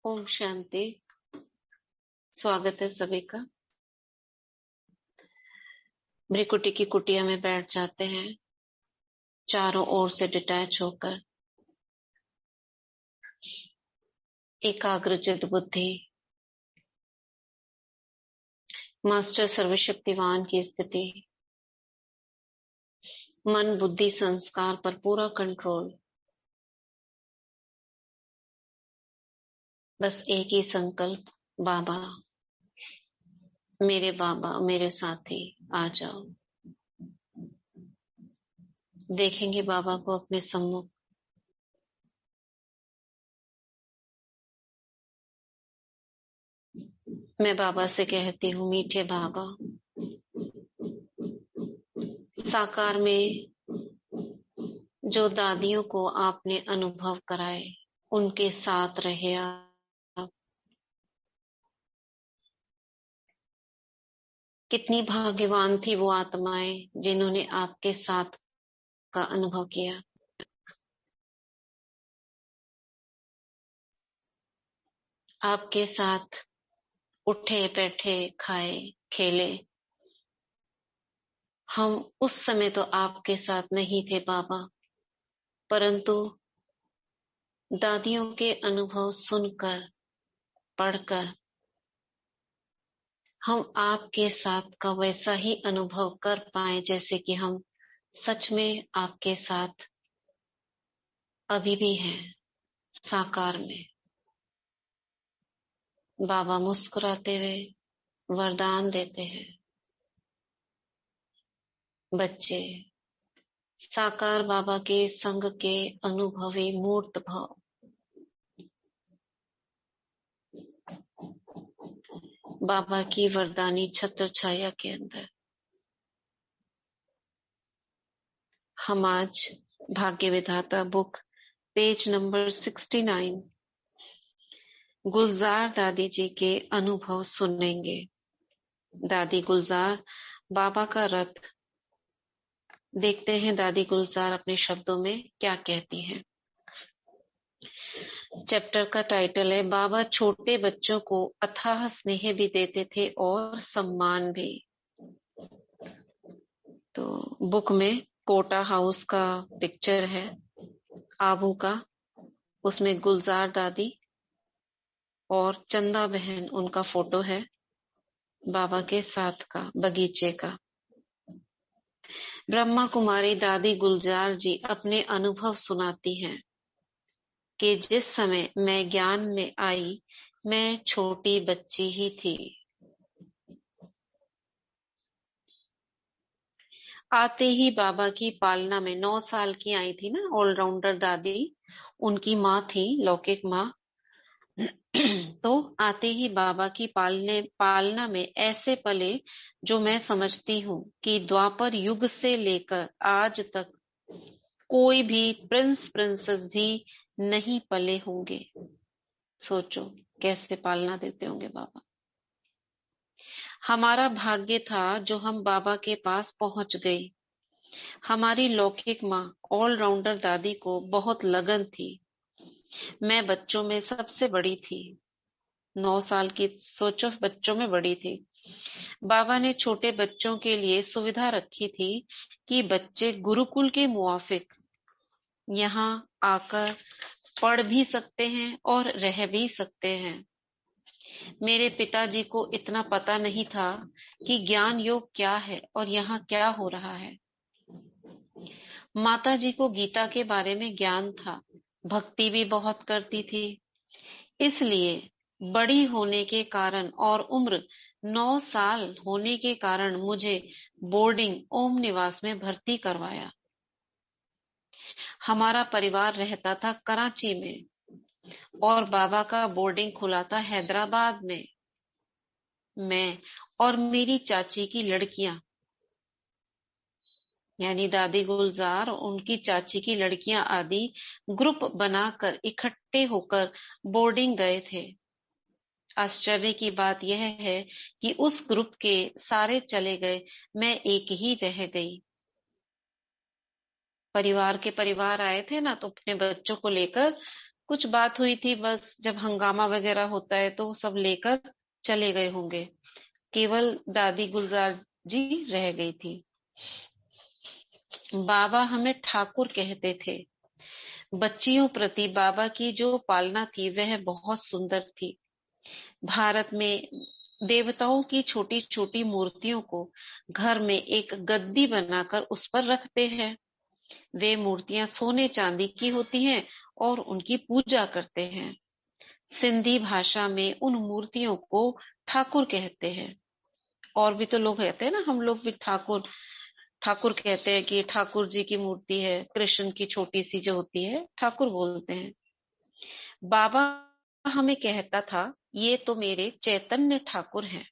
ओम शांति। स्वागत है सभी का। भ्रिकुटी की कुटिया में बैठ जाते हैं, चारों ओर से डिटैच होकर एकाग्रचित बुद्धि मास्टर सर्वशक्तिवान की स्थिति, मन बुद्धि संस्कार पर पूरा कंट्रोल। बस एक ही संकल्प, बाबा मेरे साथी आ जाओ। देखेंगे बाबा को अपने सम्मुख। मैं बाबा से कहती हूँ, मीठे बाबा, साकार में जो दादियों को आपने अनुभव कराए, उनके साथ रहे आप। कितनी भाग्यवान थी वो आत्माएं जिन्होंने आपके साथ का अनुभव किया। आपके साथ उठे बैठे खाए खेले। हम उस समय तो आपके साथ नहीं थे बाबा, परंतु दादियों के अनुभव सुनकर पढ़कर हम आपके साथ का वैसा ही अनुभव कर पाए, जैसे कि हम सच में आपके साथ अभी भी हैं, साकार में। बाबा मुस्कुराते हुए वरदान देते हैं, बच्चे साकार बाबा के संग के अनुभवी मूर्त भाव। बाबा की वरदानी छत्र छाया के अंदर हम आज भाग्य विधाता बुक पेज नंबर 69 गुलजार दादी जी के अनुभव सुनेंगे। दादी गुलजार बाबा का रथ। देखते हैं दादी गुलजार अपने शब्दों में क्या कहती हैं। चैप्टर का टाइटल है, बाबा छोटे बच्चों को अथाह स्नेह भी देते थे और सम्मान भी। तो बुक में कोटा हाउस का पिक्चर है, आबू का। उसमें गुलजार दादी और चंदा बहन, उनका फोटो है बाबा के साथ का, बगीचे का। ब्रह्मा कुमारी दादी गुलजार जी अपने अनुभव सुनाती हैं कि जिस समय मैं ज्ञान में आई, मैं छोटी बच्ची ही थी। आते ही बाबा की पालना में 9 साल की आई थी ना, ऑलराउंडर दादी, उनकी माँ थी, लौकिक माँ। तो आते ही बाबा की पालना में ऐसे पले जो मैं समझती हूँ कि द्वापर युग से लेकर आज तक कोई भी प्रिंस प्रिंसेस भी नहीं पले होंगे। सोचो कैसे पालना देते होंगे बाबा। हमारा भाग्य था जो हम बाबा के पास पहुंच गए। हमारी लौकिक माँ ऑलराउंडर दादी को बहुत लगन थी। मैं बच्चों में सबसे बड़ी थी, 9 साल की, सोचो बच्चों में बड़ी थी। बाबा ने छोटे बच्चों के लिए सुविधा रखी थी कि बच्चे गुरुकुल के मुआफिक यहाँ आकर पढ़ भी सकते हैं और रह भी सकते हैं। मेरे पिताजी को इतना पता नहीं था कि ज्ञान योग क्या है और यहाँ क्या हो रहा है। माता जी को गीता के बारे में ज्ञान था, भक्ति भी बहुत करती थी। इसलिए बड़ी होने के कारण और उम्र 9 साल होने के कारण मुझे बोर्डिंग ओम निवास में भर्ती करवाया। हमारा परिवार रहता था कराची में और बाबा का बोर्डिंग खुला था हैदराबाद में। मैं और मेरी चाची की लड़कियां, यानी दादी गुलजार और उनकी चाची की लड़कियां आदि ग्रुप बनाकर इकट्ठे होकर बोर्डिंग गए थे। आश्चर्य की बात यह है कि उस ग्रुप के सारे चले गए, मैं एक ही रह गई। परिवार के परिवार आए थे ना, तो अपने बच्चों को लेकर कुछ बात हुई थी बस, जब हंगामा वगैरह होता है तो सब लेकर चले गए होंगे। केवल दादी गुलजार जी रह गई थी। बाबा हमें ठाकुर कहते थे। बच्चियों प्रति बाबा की जो पालना थी वह बहुत सुंदर थी। भारत में देवताओं की छोटी छोटी मूर्तियों को घर में एक गद्दी बनाकर उस पर रखते हैं। वे मूर्तियां सोने चांदी की होती हैं और उनकी पूजा करते हैं। सिंधी भाषा में उन मूर्तियों को ठाकुर कहते हैं। और भी तो लोग कहते हैं ना, हम लोग भी ठाकुर ठाकुर कहते हैं कि ठाकुर जी की मूर्ति है, कृष्ण की छोटी सी जो होती है ठाकुर बोलते हैं। बाबा हमें कहता था, ये तो मेरे चैतन्य ठाकुर हैं।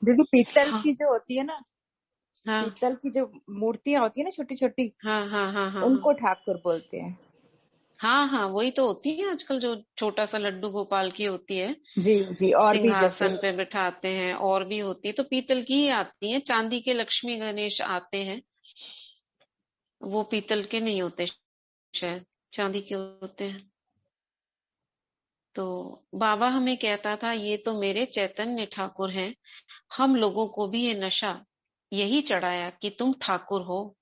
दीदी पीतल हाँ की जो होती है ना, हाँ पीतल की जो मूर्तियां होती है ना छोटी छोटी, हाँ हाँ हाँ हाँ हाँ उनको ठाकुर बोलते हैं। हाँ हाँ, वही तो होती है आजकल, जो छोटा सा लड्डू गोपाल की होती है, जी जी, और भी जैसे। सिंहासन पे बिठाते हैं। और भी होती है तो पीतल की ही आती है। चांदी के लक्ष्मी गणेश आते हैं, वो पीतल के नहीं होते, शायद चांदी के होते हैं। तो बाबा हमें कहता था, ये तो मेरे चैतन्य ठाकुर हैं। हम लोगों को भी ये नशा यही चढ़ाया कि तुम ठाकुर हो,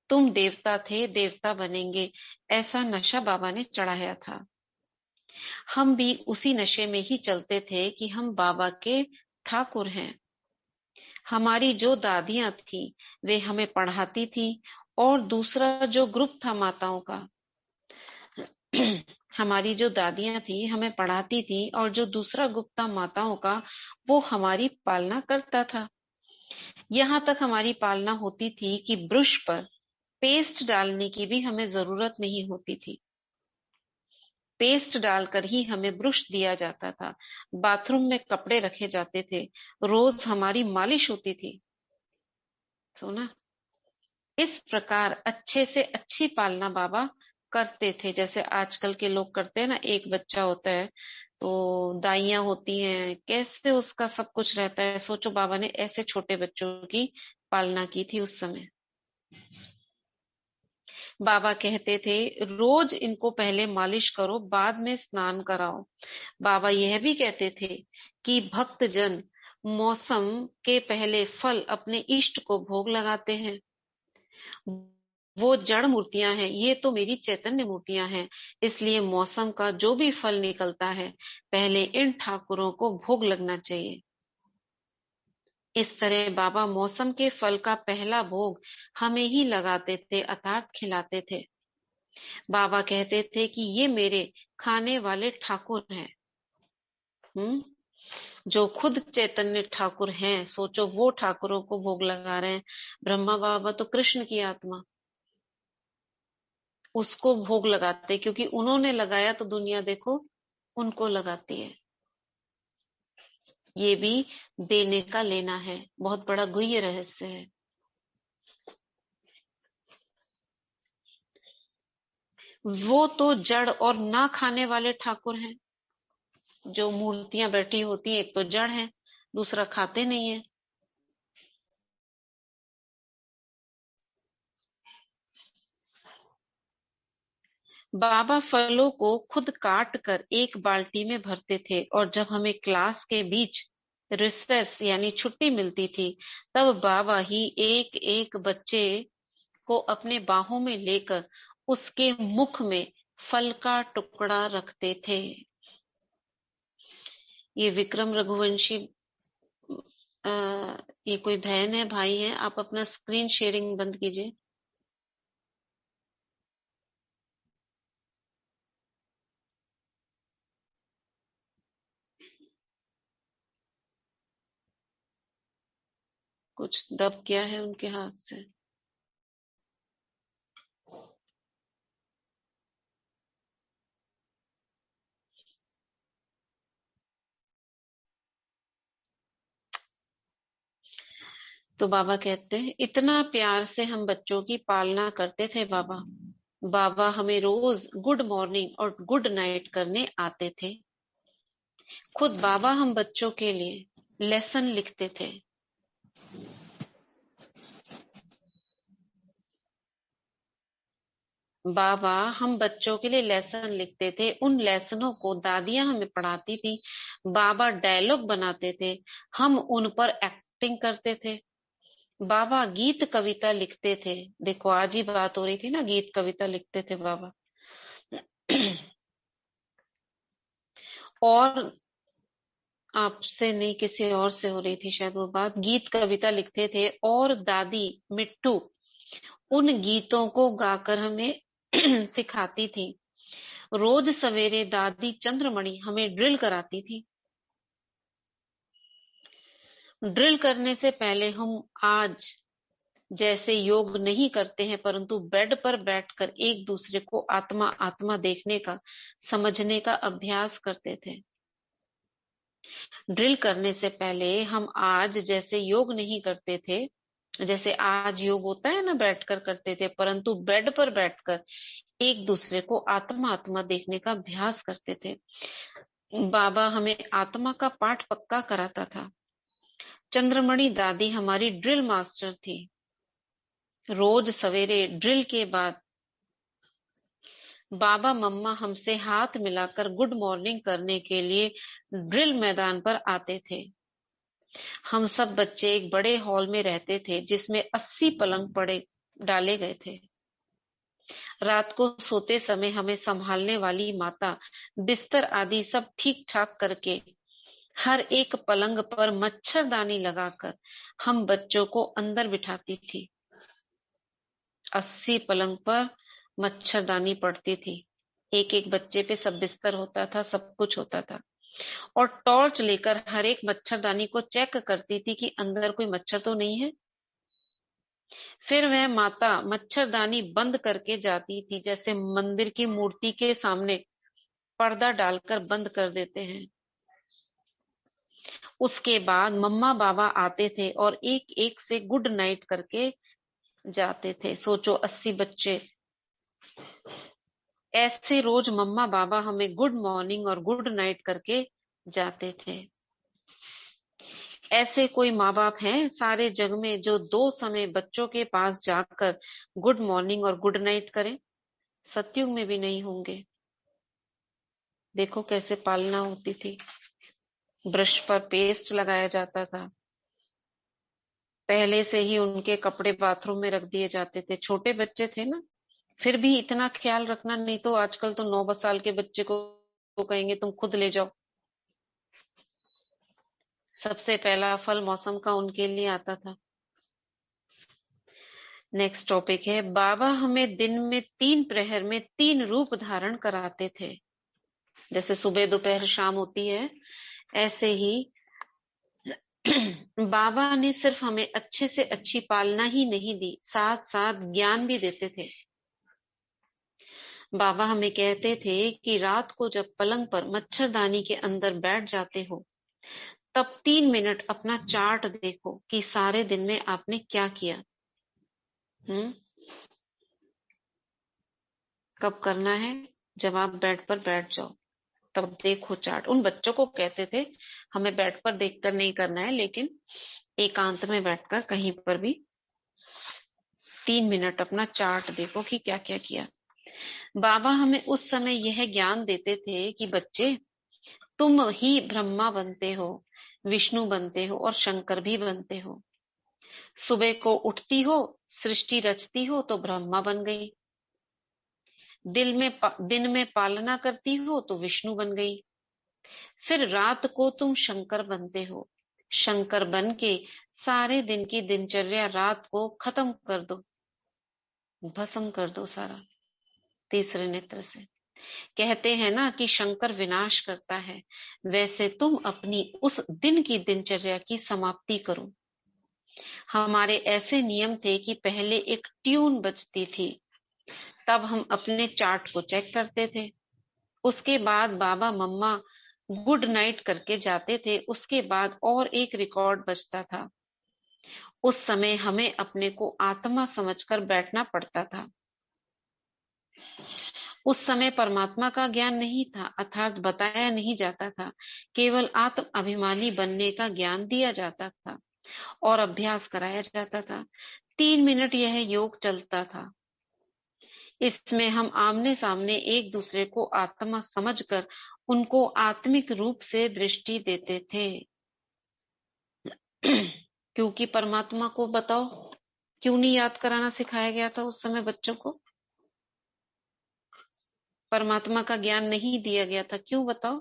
तुम देवता थे, देवता बनेंगे, ऐसा नशा बाबा ने चढ़ाया था। हम भी उसी नशे में ही चलते थे कि हम बाबा के ठाकुर हैं। हमारी जो दादियां थी वे हमें पढ़ाती थी, और दूसरा जो ग्रुप था माताओं का, हमारी जो दादियां थी हमें पढ़ाती थी, और जो दूसरा ग्रुप था माताओं का, वो हमारी पालना करता था। यहाँ तक हमारी पालना होती थी कि ब्रश पर पेस्ट डालने की भी हमें जरूरत नहीं होती थी। पेस्ट डालकर ही हमें ब्रश दिया जाता था। बाथरूम में कपड़े रखे जाते थे, रोज हमारी मालिश होती थी। सोना, इस प्रकार अच्छे से अच्छी पालना बाबा करते थे। जैसे आजकल के लोग करते हैं ना, एक बच्चा होता है तो दाइयां होती हैं, कैसे उसका सब कुछ रहता है। सोचो बाबा ने ऐसे छोटे बच्चों की पालना की थी उस समय। बाबा कहते थे, रोज इनको पहले मालिश करो, बाद में स्नान कराओ। बाबा यह भी कहते थे कि भक्त जन मौसम के पहले फल अपने इष्ट को भोग लगाते हैं। वो जड़ मूर्तियां हैं, ये तो मेरी चैतन्य मूर्तियां हैं। इसलिए मौसम का जो भी फल निकलता है, पहले इन ठाकुरों को भोग लगना चाहिए। इस तरह बाबा मौसम के फल का पहला भोग हमें ही लगाते थे, अर्थात खिलाते थे। बाबा कहते थे कि ये मेरे खाने वाले ठाकुर हैं। जो खुद चैतन्य ठाकुर हैं, सोचो वो ठाकुरों को भोग लगा रहे हैं। ब्रह्मा बाबा तो कृष्ण की आत्मा, उसको भोग लगाते, क्योंकि उन्होंने लगाया तो दुनिया देखो उनको लगाती है। ये भी देने का लेना है, बहुत बड़ा गुह्य रहस्य है। वो तो जड़ और ना खाने वाले ठाकुर हैं। जो मूर्तियां बैठी होती हैं, एक तो जड़ है, दूसरा खाते नहीं है। बाबा फलों को खुद काट कर एक बाल्टी में भरते थे, और जब हमें क्लास के बीच रिसेस यानी छुट्टी मिलती थी, तब बाबा ही एक एक बच्चे को अपने बाहों में लेकर उसके मुख में फल का टुकड़ा रखते थे। ये विक्रम रघुवंशी, आ, ये कोई बहन है भाई है, आप अपना स्क्रीन शेयरिंग बंद कीजिए। कुछ दब गया है उनके हाथ से। तो बाबा कहते हैं, इतना प्यार से हम बच्चों की पालना करते थे बाबा। बाबा हमें रोज गुड मॉर्निंग और गुड नाइट करने आते थे। खुद बाबा हम बच्चों के लिए लेसन लिखते थे। बाबा हम बच्चों के लिए लेसन लिखते थे, उन लेसनों को दादियां हमें पढ़ाती थी। बाबा डायलॉग बनाते थे, हम उन पर एक्टिंग करते थे। बाबा गीत कविता लिखते थे। देखो आज ही बात हो रही थी ना, गीत कविता लिखते थे बाबा। और आपसे नहीं, किसी और से हो रही थी शायद वो बात। गीत कविता लिखते थे और दादी मिट्टू उन गीतों को गाकर हमें सिखाती थी। रोज सवेरे दादी चंद्रमणि हमें ड्रिल कराती थी। ड्रिल करने से पहले हम आज जैसे योग नहीं करते हैं, परंतु बेड पर बैठकर एक दूसरे को आत्मा आत्मा देखने का, समझने का अभ्यास करते थे। ड्रिल करने से पहले हम आज जैसे योग नहीं करते थे, जैसे आज योग होता है ना बैठकर करते थे, परंतु बेड पर बैठकर एक दूसरे को आत्मा आत्मा देखने का अभ्यास करते थे। बाबा हमें आत्मा का पाठ पक्का कराता था। चंद्रमणि दादी हमारी ड्रिल मास्टर थी। रोज सवेरे ड्रिल के बाद बाबा मम्मा हमसे हाथ मिलाकर गुड मॉर्निंग करने के लिए ड्रिल मैदान पर आते थे। हम सब बच्चे एक बड़े हॉल में रहते थे जिसमें 80 पलंग पड़े डाले गए थे। रात को सोते समय हमें संभालने वाली माता बिस्तर आदि सब ठीक ठाक करके हर एक पलंग पर मच्छरदानी लगाकर हम बच्चों को अंदर बिठाती थी। 80 पलंग पर मच्छरदानी पड़ती थी। एक एक बच्चे पे सब बिस्तर होता था, सब कुछ होता था। और टॉर्च लेकर हर एक मच्छरदानी को चेक करती थी कि अंदर कोई मच्छर तो नहीं है। फिर वह माता मच्छरदानी बंद करके जाती थी, जैसे मंदिर की मूर्ति के सामने पर्दा डालकर बंद कर देते हैं। उसके बाद मम्मा बाबा आते थे और एक एक से गुड नाइट करके जाते थे। सोचो 80 बच्चे ऐसे रोज मम्मा बाबा हमें गुड मॉर्निंग और गुड नाइट करके जाते थे। ऐसे कोई माँ बाप हैं सारे जग में जो दो समय बच्चों के पास जाकर गुड मॉर्निंग और गुड नाइट करें? सतयुग में भी नहीं होंगे। देखो कैसे पालना होती थी। ब्रश पर पेस्ट लगाया जाता था। पहले से ही उनके कपड़े बाथरूम में रख दिए जाते थे। छोटे बच्चे थे ना, फिर भी इतना ख्याल रखना। नहीं तो आजकल तो 9 साल के बच्चे को कहेंगे तुम खुद ले जाओ। सबसे पहला फल मौसम का उनके लिए आता था। नेक्स्ट टॉपिक है, बाबा हमें दिन में 3 प्रहर में 3 रूप धारण कराते थे। जैसे सुबह दोपहर शाम होती है, ऐसे ही बाबा ने सिर्फ हमें अच्छे से अच्छी पालना ही नहीं दी, साथ साथ ज्ञान भी देते थे। बाबा हमें कहते थे कि रात को जब पलंग पर मच्छरदानी के अंदर बैठ जाते हो, तब 3 मिनट अपना चार्ट देखो कि सारे दिन में आपने क्या किया। हम्म कब करना है? जब आप बेड पर बैठ जाओ तब देखो चार्ट। उन बच्चों को कहते थे हमें बेड पर देखकर नहीं करना है, लेकिन एकांत में बैठकर कहीं पर भी 3 मिनट अपना चार्ट देखो कि क्या क्या किया। बाबा हमें उस समय यह ज्ञान देते थे कि बच्चे, तुम ही ब्रह्मा बनते हो, विष्णु बनते हो और शंकर भी बनते हो। सुबह को उठती हो, सृष्टि रचती हो तो ब्रह्मा बन गई। दिन में पालना करती हो तो विष्णु बन गई। फिर रात को तुम शंकर बनते हो। शंकर बन के सारे दिन की दिनचर्या रात को खत्म कर दो, भस्म कर दो सारा, तीसरे नेत्र से। कहते हैं ना कि शंकर विनाश करता है, वैसे तुम अपनी उस दिन की दिनचर्या की समाप्ति करो। हमारे ऐसे नियम थे कि पहले एक ट्यून बजती थी, तब हम अपने चार्ट को चेक करते थे। उसके बाद बाबा मम्मा गुड नाइट करके जाते थे। उसके बाद और एक रिकॉर्ड बजता था। उस समय हमें अपने को आत्मा समझकर बैठना पड़ता था। उस समय परमात्मा का ज्ञान नहीं था, अर्थात बताया नहीं जाता था, केवल आत्म अभिमानी बनने का ज्ञान दिया जाता था और अभ्यास कराया जाता था। 3 मिनट यह योग चलता था। इसमें हम आमने सामने एक दूसरे को आत्मा समझकर उनको आत्मिक रूप से दृष्टि देते थे। क्योंकि परमात्मा को बताओ क्यों नहीं याद कराना सिखाया गया था उस समय बच्चों को? परमात्मा का ज्ञान नहीं दिया गया था, क्यों बताओ?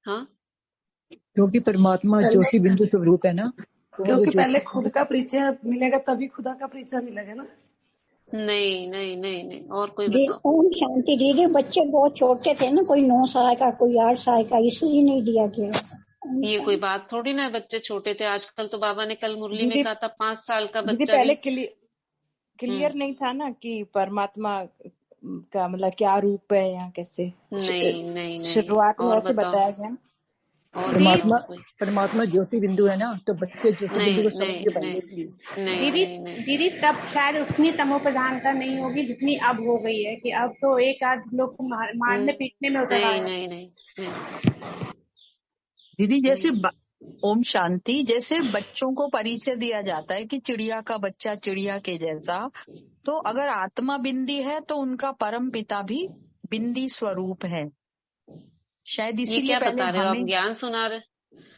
हाँ, क्योंकि परमात्मा पहले ज्योति बिंदु स्वरूप है ना, तो वो क्योंकि ज्योति। पहले खुद का परिचय मिलेगा तभी खुदा का परिचय मिलेगा ना। नहीं नहीं नहीं नहीं, और कोई दी बताओ। ओम शांति। दीदी बच्चे बहुत छोटे थे ना, कोई 9 साल का, कोई 8 साल का, इसलिए नहीं दिया गया। ओम ये कोई शांति। बात थोड़ी ना है, बच्चे छोटे थे। आजकल तो बाबा ने कल मुरली में दीदी कहा था 5 साल का दीदी बच्चा पहले भी। क्लियर नहीं था ना कि परमात्मा का मतलब क्या रूप है या कैसे। नहीं नहीं नहीं, शुरुआत में और ऐसे बताओ। बताया गया। और परमात्मा बताओ कोई। परमात्मा ज्योति बिंदु है ना, तो बच्चे ज्योति बिंदु नहीं को समझ नहीं के नहीं पढ़ने के लिए। नहीं दीदी नहीं नहीं दीदी तब शायद उतनी तमो प्रधानता नहीं होगी जितनी अब हो गई है, कि अब तो एक आध लोग को मारने पीटने में उतर नहीं आया। नहीं नहीं नहीं दीदी जैसे नहीं। ओम शांति, जैसे बच्चों को परिचय दिया जाता है कि चिड़िया का बच्चा चिड़िया के जैसा, तो अगर आत्मा बिंदी है तो उनका परम पिता भी बिंदी स्वरूप है। शायद ये इसीलिए क्या पहले बता रहे हो आप? हमें, ज्ञान सुना रहे?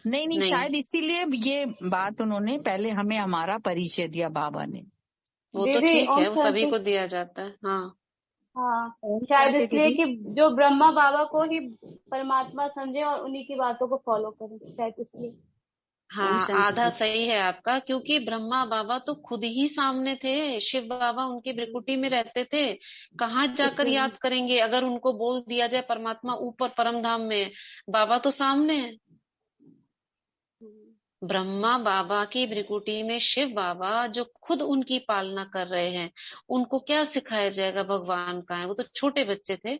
नहीं, नहीं, शायद इसीलिए ये बात उन्होंने पहले हमें हमारा परिचय दिया बाबा ने। वो तो दीदी ठीक ओम है, वो सभी शांति। को दिया जाता है। हाँ, हाँ, ओम शायद शांति इसलिए दीदी। कि जो ब्रह्मा बाबा को ही परमात्मा समझे और उन्हीं की बातों को फॉलो करें, शायद इसलिए। ओम हाँ, शांति आधा दीदी। सही है आपका, क्योंकि ब्रह्मा बाबा तो खुद ही सामने थे। शिव बाबा उनकी भ्रिकुटी में रहते थे, कहाँ जाकर इसलिए याद करेंगे? अगर उनको बोल दिया जाए परमात्मा ऊपर परम धाम में है, बाबा तो सामने है। ब्रह्मा बाबा की भ्रिकुटी में शिव बाबा जो खुद उनकी पालना कर रहे हैं, उनको क्या सिखाया जाएगा भगवान का है? वो तो छोटे बच्चे थे,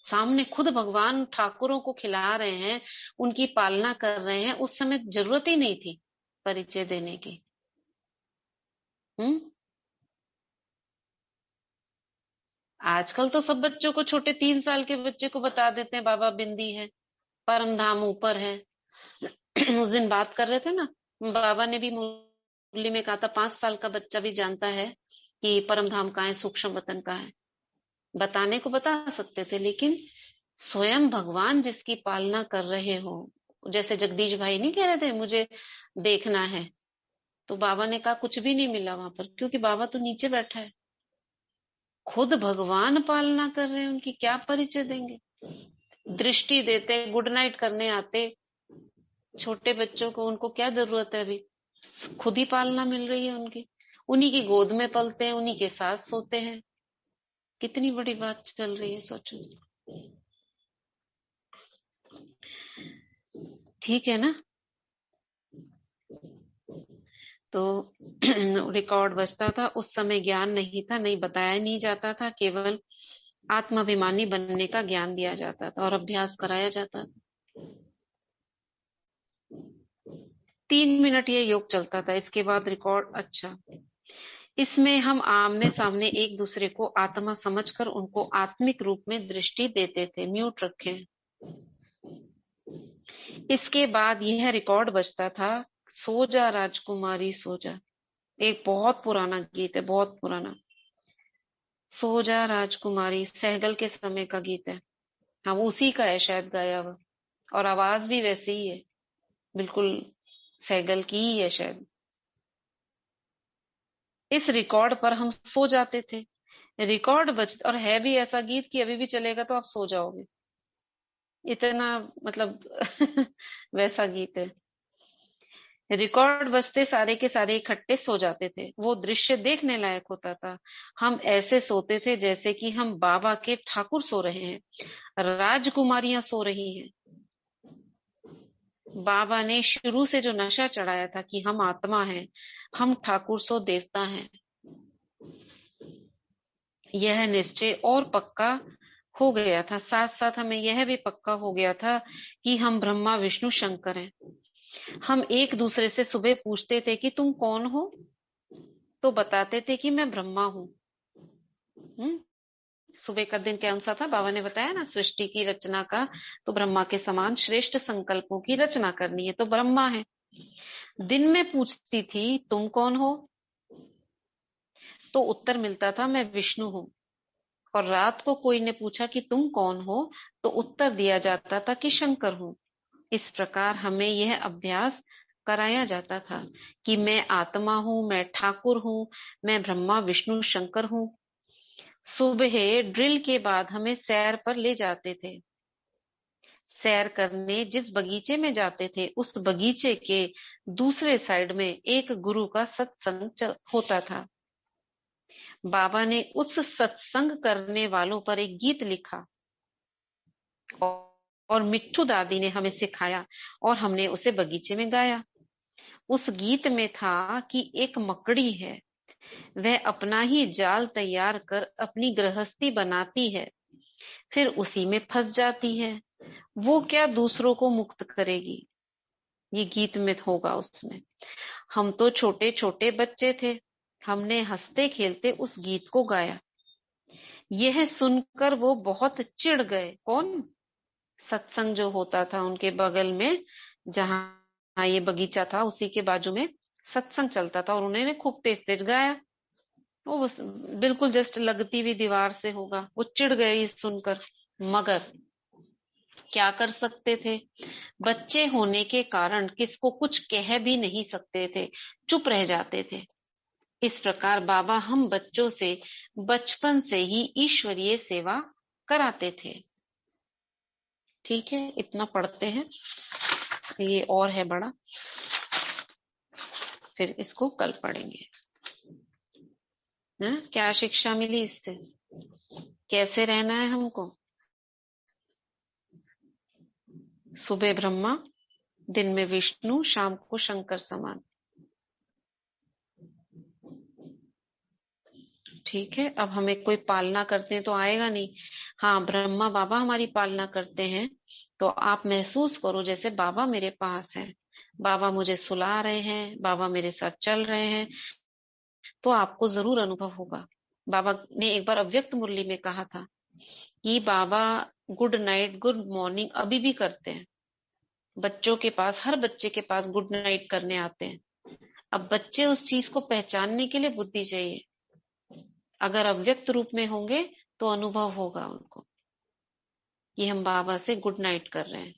सामने खुद भगवान ठाकुरों को खिला रहे हैं, उनकी पालना कर रहे हैं। उस समय जरूरत ही नहीं थी परिचय देने की। हम्म। आजकल तो सब बच्चों को, छोटे 3 साल के बच्चे को बता देते हैं बाबा बिंदी है, परम धाम ऊपर है। उस दिन बात कर रहे थे ना, बाबा ने भी मुरली में कहा था 5 साल का बच्चा भी जानता है कि परम धाम कहाँ है, सूक्ष्म वतन कहाँ है। बताने को बता सकते थे, लेकिन स्वयं भगवान जिसकी पालना कर रहे हो, जैसे जगदीश भाई नहीं कह रहे थे मुझे देखना है, तो बाबा ने कहा कुछ भी नहीं मिला वहां पर, क्योंकि बाबा तो नीचे बैठा है। खुद भगवान पालना कर रहे हैं, उनकी क्या परिचय देंगे? दृष्टि देते, गुड नाइट करने आते छोटे बच्चों को, उनको क्या जरूरत है अभी? खुद ही पालना मिल रही है उनकी, उन्हीं की गोद में पलते हैं, उन्हीं के साथ सोते हैं। कितनी बड़ी बात चल रही है, सोचो। ठीक है ना? तो रिकॉर्ड बजता था, उस समय ज्ञान नहीं था, नहीं बताया नहीं जाता था, केवल आत्माभिमानी बनने का ज्ञान दिया जाता था और अभ्यास कराया जाता था। 3 मिनट ये योग चलता था, इसके बाद रिकॉर्ड। अच्छा, इसमें हम आमने सामने एक दूसरे को आत्मा समझकर उनको आत्मिक रूप में दृष्टि देते थे। म्यूट रखें। इसके बाद यह रिकॉर्ड बजता था, सो जा राजकुमारी सो जा। एक बहुत पुराना गीत है, बहुत पुराना। सो जा राजकुमारी सहगल के समय का गीत है। हाँ, वो उसी का है शायद गाया हुआ, और आवाज भी वैसे ही है, बिल्कुल सहगल की ही है शायद। इस रिकॉर्ड पर हम सो जाते थे। रिकॉर्ड बज, और है भी ऐसा गीत कि अभी भी चलेगा तो आप सो जाओगे, इतना मतलब वैसा गीत है। रिकॉर्ड बजते सारे के सारे इकट्ठे सो जाते थे। वो दृश्य देखने लायक होता था। हम ऐसे सोते थे जैसे कि हम बाबा के ठाकुर सो रहे हैं, राजकुमारियां सो रही हैं। बाबा ने शुरू से जो नशा चढ़ाया था कि हम आत्मा हैं, हम ठाकुर सो देवता हैं, यह निश्चय और पक्का हो गया था। साथ साथ हमें यह भी पक्का हो गया था कि हम ब्रह्मा विष्णु शंकर हैं। हम एक दूसरे से सुबह पूछते थे कि तुम कौन हो, तो बताते थे कि मैं ब्रह्मा हूँ। सुबह का दिन क्या सा था, बाबा ने बताया ना, सृष्टि की रचना का तो ब्रह्मा के समान श्रेष्ठ संकल्पों की रचना करनी है, तो ब्रह्मा है। दिन में पूछती थी तुम कौन हो, तो उत्तर मिलता था मैं विष्णु हूँ। और रात को कोई ने पूछा कि तुम कौन हो, तो उत्तर दिया जाता था कि शंकर हूँ। इस प्रकार हमें यह अभ्यास कराया जाता था कि मैं आत्मा हूँ, मैं ठाकुर हूँ, मैं ब्रह्मा विष्णु शंकर हूँ। सुबह ड्रिल के बाद हमें सैर पर ले जाते थे। सैर करने जिस बगीचे में जाते थे, उस बगीचे के दूसरे साइड में एक गुरु का सत्संग होता था। बाबा ने उस सत्संग करने वालों पर एक गीत लिखा और मिट्ठू दादी ने हमें सिखाया और हमने उसे बगीचे में गाया। उस गीत में था कि एक मकड़ी है, वह अपना ही जाल तैयार कर अपनी गृहस्थी बनाती है, फिर उसी में फंस जाती है। वो क्या दूसरों को मुक्त करेगी। ये गीत में होगा उसमें। हम तो छोटे छोटे बच्चे थे, हमने हंसते खेलते उस गीत को गाया। यह सुनकर वो बहुत चिढ़ गए। कौन? सत्संग जो होता था उनके बगल में, जहां ये बगीचा था उसी के बाजू में सत्संग चलता था, और उन्होंने खूब तेज तेज गाया। वो बिल्कुल जस्ट लगती हुई दीवार से होगा। वो चिढ़ गए ये सुनकर, मगर क्या कर सकते थे। बच्चे होने के कारण किसको कुछ कह भी नहीं सकते थे, चुप रह जाते थे। इस प्रकार बाबा हम बच्चों से बचपन से ही ईश्वरीय सेवा कराते थे। ठीक है, इतना पढ़ते हैं, ये और है बड़ा, फिर इसको कल पढ़ेंगे। क्या शिक्षा मिली इससे, कैसे रहना है हमको। सुबह ब्रह्मा, दिन में विष्णु, शाम को शंकर समान। ठीक है, अब हमें कोई पालना करते हैं तो आएगा नहीं। हाँ, ब्रह्मा बाबा हमारी पालना करते हैं तो आप महसूस करो जैसे बाबा मेरे पास है, बाबा मुझे सुला रहे हैं, बाबा मेरे साथ चल रहे हैं, तो आपको जरूर अनुभव होगा। बाबा ने एक बार अव्यक्त मुरली में कहा था कि बाबा गुड नाइट गुड मॉर्निंग अभी भी करते हैं। बच्चों के पास, हर बच्चे के पास गुड नाइट करने आते हैं। अब बच्चे उस चीज को पहचानने के लिए बुद्धि चाहिए। अगर अव्यक्त रूप में होंगे तो अनुभव होगा उनको, ये हम बाबा से गुड नाइट कर रहे हैं।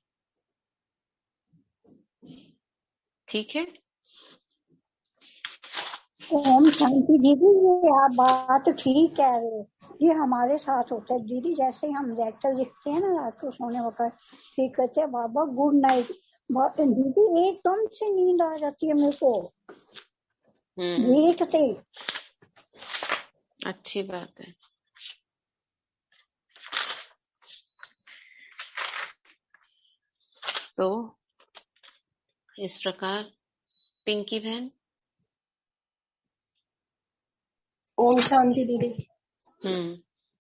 ठीक है, ओम शांति। दीदी ये आप बात ठीक कह रहे हो, ये हमारे साथ होता है दीदी। जैसे ही हम लेटर लिखते हैं ना रात को सोने वक्त, फिर कहते हैं बाबा गुड नाइट, दीदी एकदम से नींद आ जाती है मेरे को देखते। अच्छी बात है। तो इस प्रकार पिंकी बहन। ओम शांति दीदी।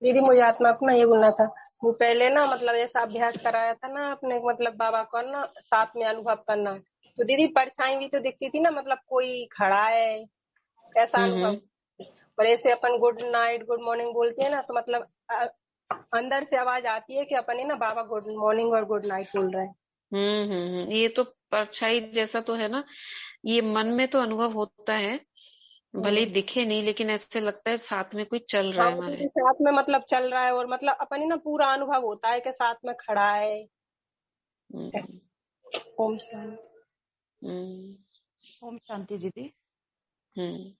दीदी मुझे आत्मा को ना ये बोलना था, वो पहले ना मतलब ऐसा अभ्यास कराया था ना अपने, मतलब बाबा को ना साथ में अनुभव करना। तो दीदी परछाई भी तो दिखती थी ना, मतलब कोई खड़ा है, कैसा अनुभव। और ऐसे अपन गुड नाइट गुड मॉर्निंग बोलते हैं ना, तो मतलब अंदर से आवाज आती है कि अपन है ना बाबा गुड मॉर्निंग और गुड नाइट बोल रहे हैं। ये तो परछाई जैसा तो है ना, ये मन में तो अनुभव होता है, भले ही दिखे नहीं, लेकिन ऐसे लगता है साथ में कोई चल रहा है हमारे साथ में, मतलब चल रहा है, और मतलब अपन ना पूरा अनुभव होता है कि साथ में खड़ा है। ओम शांति। ओम शांति दीदी। हम्म।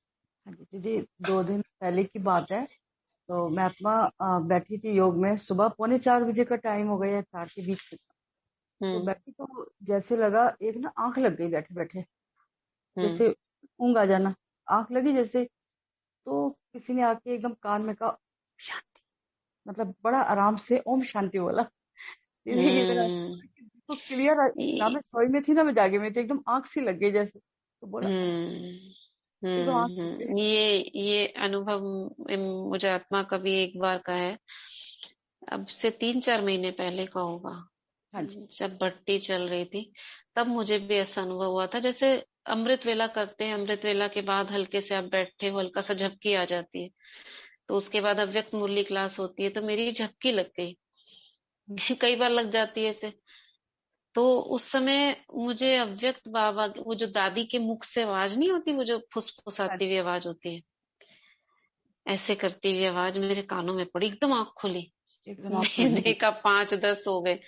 दीदी 2 दिन पहले की बात है, तो मैं अपना बैठी थी योग में, सुबह 3:45 का टाइम हो गया, 4 के बीच में। तो बैठी तो जैसे लगा एक ना आंख लग गई बैठे बैठे, जैसे ऊँग आ जाना, आंख लगी जैसे। तो किसी ने आके एकदम कान में कहा शांति, मतलब बड़ा आराम से ओम शांति बोला। तो क्लियर, ना मैं सोई में थी ना मैं जागे में थी, एकदम आंख सी लग गई जैसे। तो बोला ये अनुभव मुझे आत्मा का भी एक बार का है, अब से 3-4 महीने पहले का होगा। जब भट्टी चल रही थी तब मुझे भी ऐसा अनुभव हुआ था, जैसे अमृत वेला करते हैं, अमृत वेला के बाद हल्के से आप बैठे हो, हल्का सा झपकी आ जाती है, तो उसके बाद अव्यक्त मुरली क्लास होती है, तो मेरी झपकी लग गई। कई बार लग जाती है ऐसे, तो उस समय मुझे अव्यक्त बाबा, वो जो दादी के मुख से आवाज नहीं होती, वो जो फुसफुसाती हुई आवाज होती है, ऐसे करती हुई आवाज मेरे कानों में पड़ी, एकदम आंख खुली। एकदम आप खुल गई। देखा 5-10 हो गए।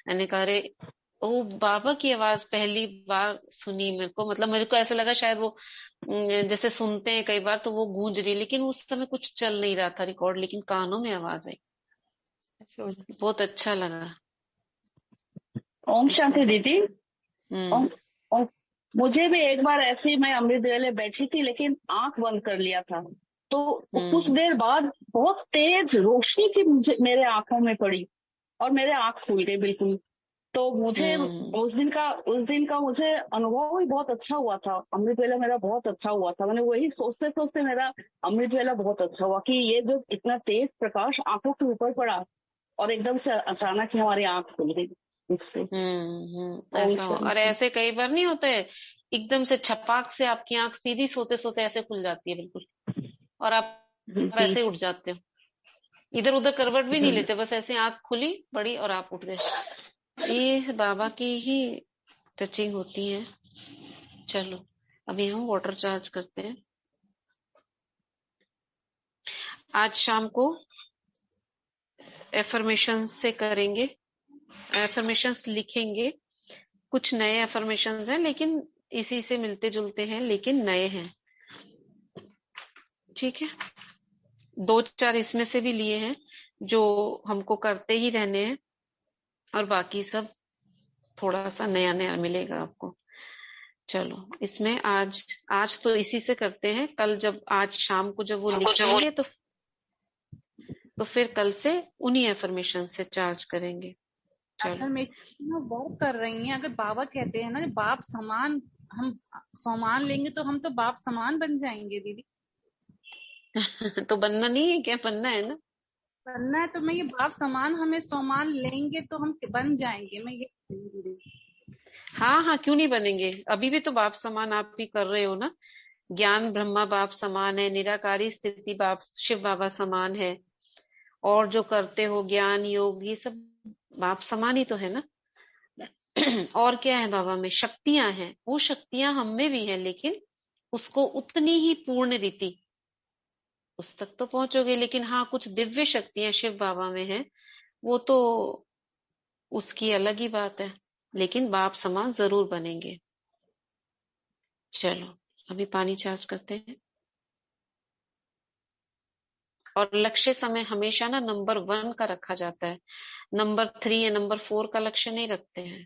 मैंने कहा अरे, वो बाबा की आवाज पहली बार सुनी मेरे को, मतलब मेरे को ऐसा लगा शायद वो जैसे सुनते हैं कई बार तो वो गूंज रही, लेकिन उस समय कुछ चल नहीं रहा था रिकॉर्ड, लेकिन कानों में आवाज आई। ऐसे हो जाए। बहुत अच्छा लगा। ओम शांति दीदी। हम्म ओम ओम मुझे भी एक बार ऐसे ही, मैं अमृत वेले बैठी थी लेकिन आंख बंद कर लिया था, तो कुछ देर बाद बहुत तेज रोशनी की मुझे मेरे आंखों में पड़ी और मेरे आंख खुल गई बिल्कुल। तो मुझे उस दिन का मुझे अनुभव ही बहुत अच्छा हुआ था। अमृत वेला मेरा बहुत अच्छा हुआ था। मैंने वही सोचते सोचते मेरा अमृत वेला बहुत अच्छा हुआ कि ये जो इतना तेज प्रकाश आंखों के ऊपर पड़ा और एकदम से अचानक ही हमारी आंख खुल गई इससे। ऐसा हो। और ऐसे कई बार नहीं होते, एकदम से छपाक से आपकी आंख सीधी सोते सोते ऐसे खुल जाती है बिल्कुल, और आप वैसे उठ जाते हो, इधर उधर करवट भी नहीं लेते, बस ऐसे आंख खुली बड़ी और आप उठ गए। ये बाबा की ही टचिंग होती है। चलो अभी हम वाटर चार्ज करते हैं। आज शाम को एफर्मेशन से करेंगे, एफर्मेशंस लिखेंगे। कुछ नए एफर्मेशंस हैं लेकिन इसी से मिलते जुलते हैं, लेकिन नए हैं। ठीक है, 2-4 इसमें से भी लिए हैं जो हमको करते ही रहने हैं, और बाकी सब थोड़ा सा नया नया मिलेगा आपको। चलो इसमें आज तो इसी से करते हैं। कल जब आज शाम को जब वो लिखेंगे तो फिर कल से उन्हीं एफर्मेशन से चार्ज करेंगे। चलो अफर्मेशन वर्क कर रही हैं। अगर बाबा कहते हैं ना बाप समान, हम समान लेंगे तो हम तो बाप समान बन जाएंगे दीदी। तो बनना नहीं है क्या? बनना है ना, बनना है। तो मैं ये बाप समान हमें समान लेंगे तो हम बन जाएंगे, मैं ये दीदी। हाँ हाँ, क्यों नहीं बनेंगे? अभी भी तो बाप समान आप भी कर रहे हो ना। ज्ञान ब्रह्मा बाप समान है, निराकारी स्थिति बाप शिव बाबा समान है, और जो करते हो ज्ञान योग ये सब बाप समान ही तो है ना। और क्या है बाबा में? शक्तियां हैं, वो शक्तियां हम में भी है, लेकिन उसको उतनी ही पूर्ण रीति उस तक तो पहुंचोगे। लेकिन हाँ, कुछ दिव्य शक्तियां शिव बाबा में है, वो तो उसकी अलग ही बात है, लेकिन बाप समान जरूर बनेंगे। चलो अभी पानी चार्ज करते हैं। और लक्ष्य समय हमेशा ना नंबर 1 का रखा जाता है, नंबर 3 या नंबर 4 का लक्ष्य नहीं रखते हैं।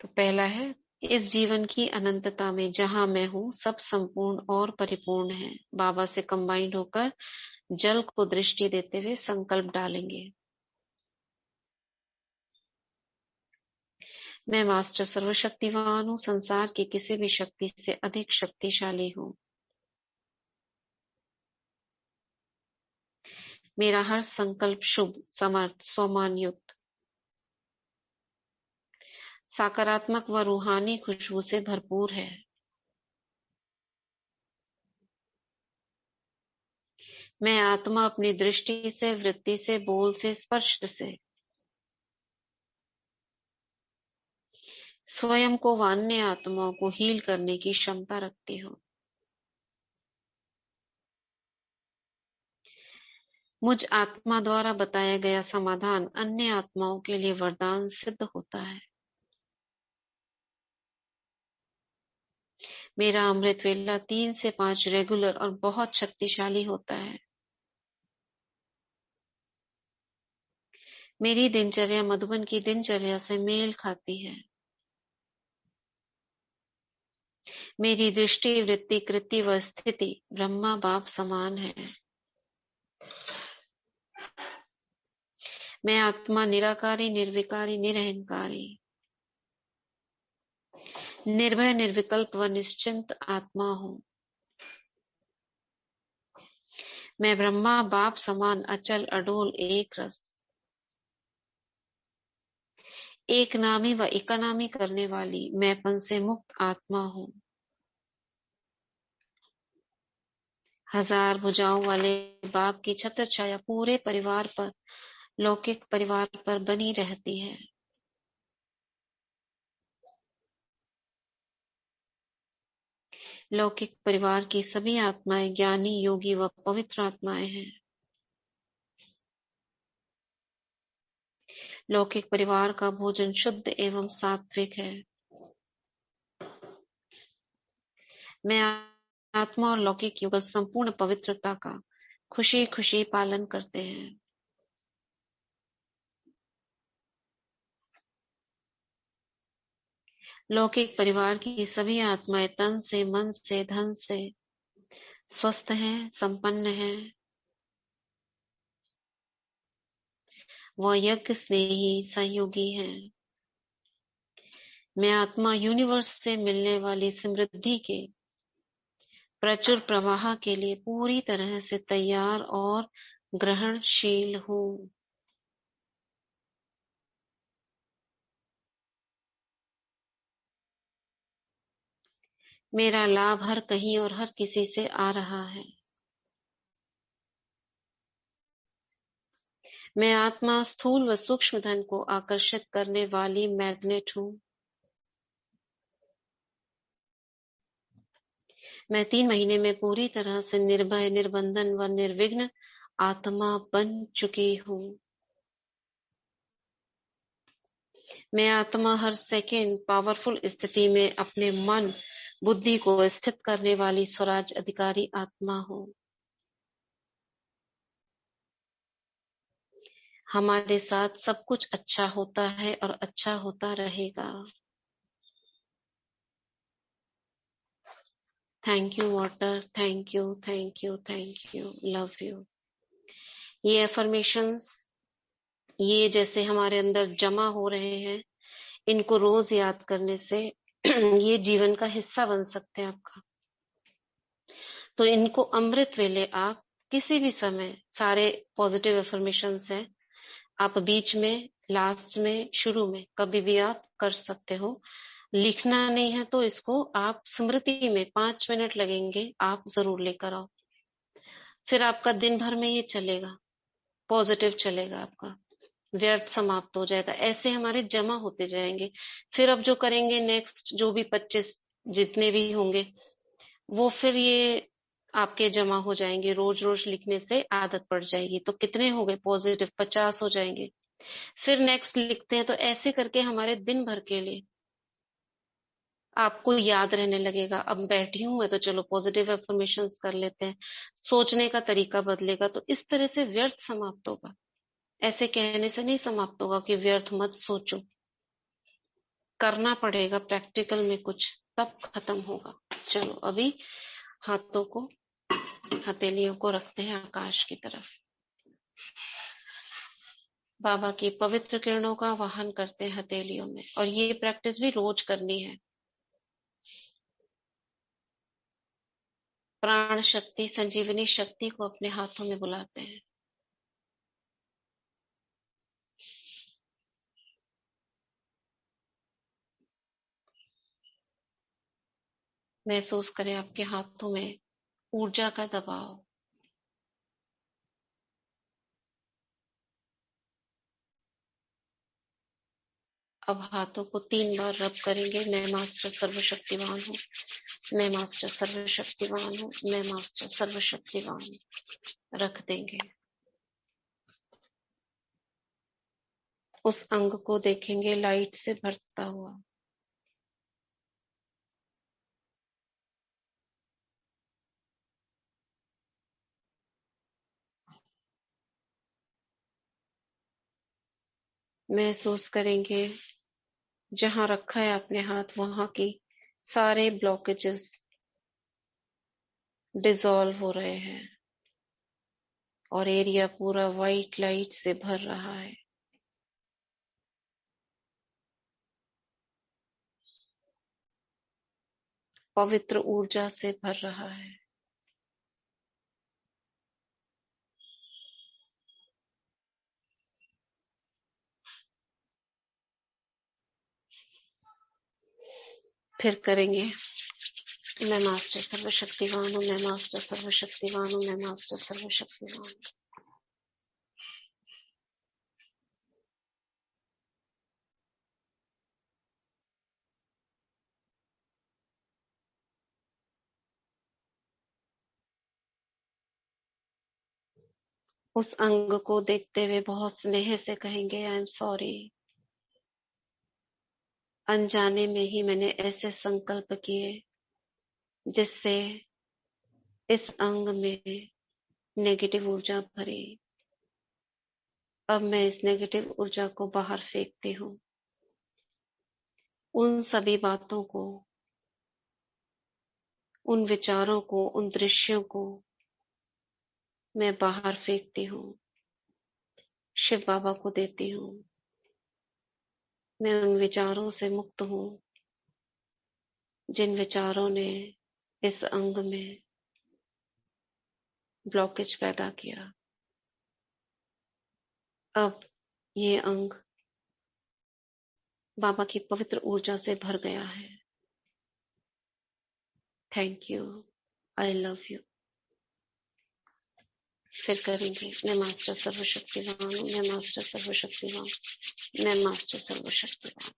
तो पहला है, इस जीवन की अनंतता में जहां मैं हूं सब संपूर्ण और परिपूर्ण है। बाबा से कंबाइंड होकर जल को दृष्टि देते हुए संकल्प डालेंगे, मैं मास्टर सर्वशक्तिवान हूँ, संसार की किसी भी शक्ति से अधिक शक्तिशाली हूँ। मेरा हर संकल्प शुभ, समर्थ, सम्मान युक्त, सकारात्मक व रूहानी खुशबू से भरपूर है। मैं आत्मा अपनी दृष्टि से, वृत्ति से, बोल से, स्पर्श से स्वयं को व अन्य आत्माओं को हील करने की क्षमता रखती हूँ। मुझ आत्मा द्वारा बताया गया समाधान अन्य आत्माओं के लिए वरदान सिद्ध होता है। मेरा अमृत वेला 3 से 5 रेगुलर और बहुत शक्तिशाली होता है। मेरी दिनचर्या मधुबन की दिनचर्या से मेल खाती है। मेरी दृष्टि, वृत्ति, कृति व स्थिति ब्रह्मा बाप समान है। मैं आत्मा निराकारी, निर्विकारी, निरहंकारी, निर्भय, निर्विकल्प व निश्चिंत आत्मा हूँ। मैं ब्रह्मा बाप समान अचल, अडोल, एक रस, एक नामी व इकोनॉमी करने वाली मैंपन से मुक्त आत्मा हूँ। हजार भुजाओं वाले बाप की छत्र छाया पूरे परिवार पर लौकिक परिवार पर बनी रहती है। लौकिक परिवार की सभी आत्माएं ज्ञानी, योगी व पवित्र आत्माएं हैं। लौकिक परिवार का भोजन शुद्ध एवं सात्विक है। मैं आत्मा और लौकिक युगल संपूर्ण पवित्रता का खुशी खुशी पालन करते हैं। लौकिक परिवार की सभी आत्माएं तन से, मन से, धन से स्वस्थ हैं, संपन्न हैं। वह यज्ञ स्नेही सहयोगी हैं। मैं आत्मा यूनिवर्स से मिलने वाली समृद्धि के प्रचुर प्रवाह के लिए पूरी तरह से तैयार और ग्रहणशील हूँ। मेरा लाभ हर कहीं और हर किसी से आ रहा है। मैं आत्मा स्थूल व सूक्ष्म धन को आकर्षित करने वाली मैग्नेट हूँ। मैं 3 महीने में पूरी तरह से निर्भय, निर्बंधन व निर्विघ्न आत्मा बन चुकी हूँ। मैं आत्मा हर सेकेंड पावरफुल स्थिति में अपने मन, बुद्धि को स्थित करने वाली स्वराज अधिकारी आत्मा हूँ। हमारे साथ सब कुछ अच्छा होता है और अच्छा होता रहेगा। Thank you water, thank you, thank you, thank you, love you. ये अफर्मेशंस, ये जैसे हमारे अंदर जमा हो रहे हैं, इनको रोज याद करने से ये जीवन का हिस्सा बन सकते हैं आपका। तो इनको अमृत वेले आप किसी भी समय, सारे पॉजिटिव अफर्मेशंस हैं, आप बीच में, लास्ट में, शुरू में कभी भी आप कर सकते हो। लिखना नहीं है तो इसको आप स्मृति में 5 मिनट लगेंगे, आप जरूर लेकर आओ। फिर आपका दिन भर में ये चलेगा, पॉजिटिव चलेगा, आपका व्यर्थ समाप्त हो जाएगा। ऐसे हमारे जमा होते जाएंगे। फिर अब जो करेंगे नेक्स्ट, जो भी 25 जितने भी होंगे, वो फिर ये आपके जमा हो जाएंगे। रोज रोज लिखने से आदत पड़ जाएगी। तो कितने हो गए पॉजिटिव? 50 हो जाएंगे। फिर नेक्स्ट लिखते हैं। तो ऐसे करके हमारे दिन भर के लिए आपको याद रहने लगेगा। अब बैठी हूं मैं तो चलो पॉजिटिव अफर्मेशंस कर लेते हैं। सोचने का तरीका बदलेगा। तो इस तरह से व्यर्थ समाप्त होगा। ऐसे कहने से नहीं समाप्त होगा कि व्यर्थ मत सोचो। करना पड़ेगा प्रैक्टिकल में कुछ, तब खत्म होगा। चलो अभी हाथों को, हथेलियों को रखते हैं आकाश की तरफ। बाबा की पवित्र किरणों का वाहन करते हैं हथेलियों में। और ये प्रैक्टिस भी रोज करनी है। प्राण शक्ति, संजीवनी शक्ति को अपने हाथों में बुलाते हैं। महसूस करें आपके हाथों में ऊर्जा का दबाव। अब हाथों को 3 बार रब करेंगे। मैं मास्टर सर्वशक्तिवान हूँ, मैं मास्टर सर्वशक्तिवान हूँ, मैं मास्टर सर्वशक्तिवान हूँ। रख देंगे। उस अंग को देखेंगे लाइट से भरता हुआ। महसूस करेंगे जहां रखा है आपने हाथ, वहां की सारे ब्लॉकेजेस डिसॉल्व हो रहे हैं और एरिया पूरा व्हाइट लाइट से भर रहा है। पवित्र ऊर्जा से भर रहा है। फिर करेंगे मैं मास्टर सर्वशक्तिवान हूँ, मैं मास्टर सर्वशक्तिवान हूँ, मैं मास्टर सर्वशक्तिवान हूँ। उस अंग को देखते हुए बहुत स्नेह से कहेंगे, आई एम सॉरी, अनजाने में ही मैंने ऐसे संकल्प किए जिससे इस अंग में नेगेटिव ऊर्जा भरी। अब मैं इस नेगेटिव ऊर्जा को बाहर फेंकती हूँ। उन सभी बातों को, उन विचारों को, उन दृश्यों को मैं बाहर फेंकती हूँ, शिव बाबा को देती हूँ। मैं उन विचारों से मुक्त हूँ जिन विचारों ने इस अंग में ब्लॉकेज पैदा किया। अब ये अंग बाबा की पवित्र ऊर्जा से भर गया है। Thank you, I love you. फिर करेंगे, मैं मास्टर सर्वशक्तिवान हूँ, मैं मास्टर सर्वशक्तिवान, मैं मास्टर सर्वशक्तिवान।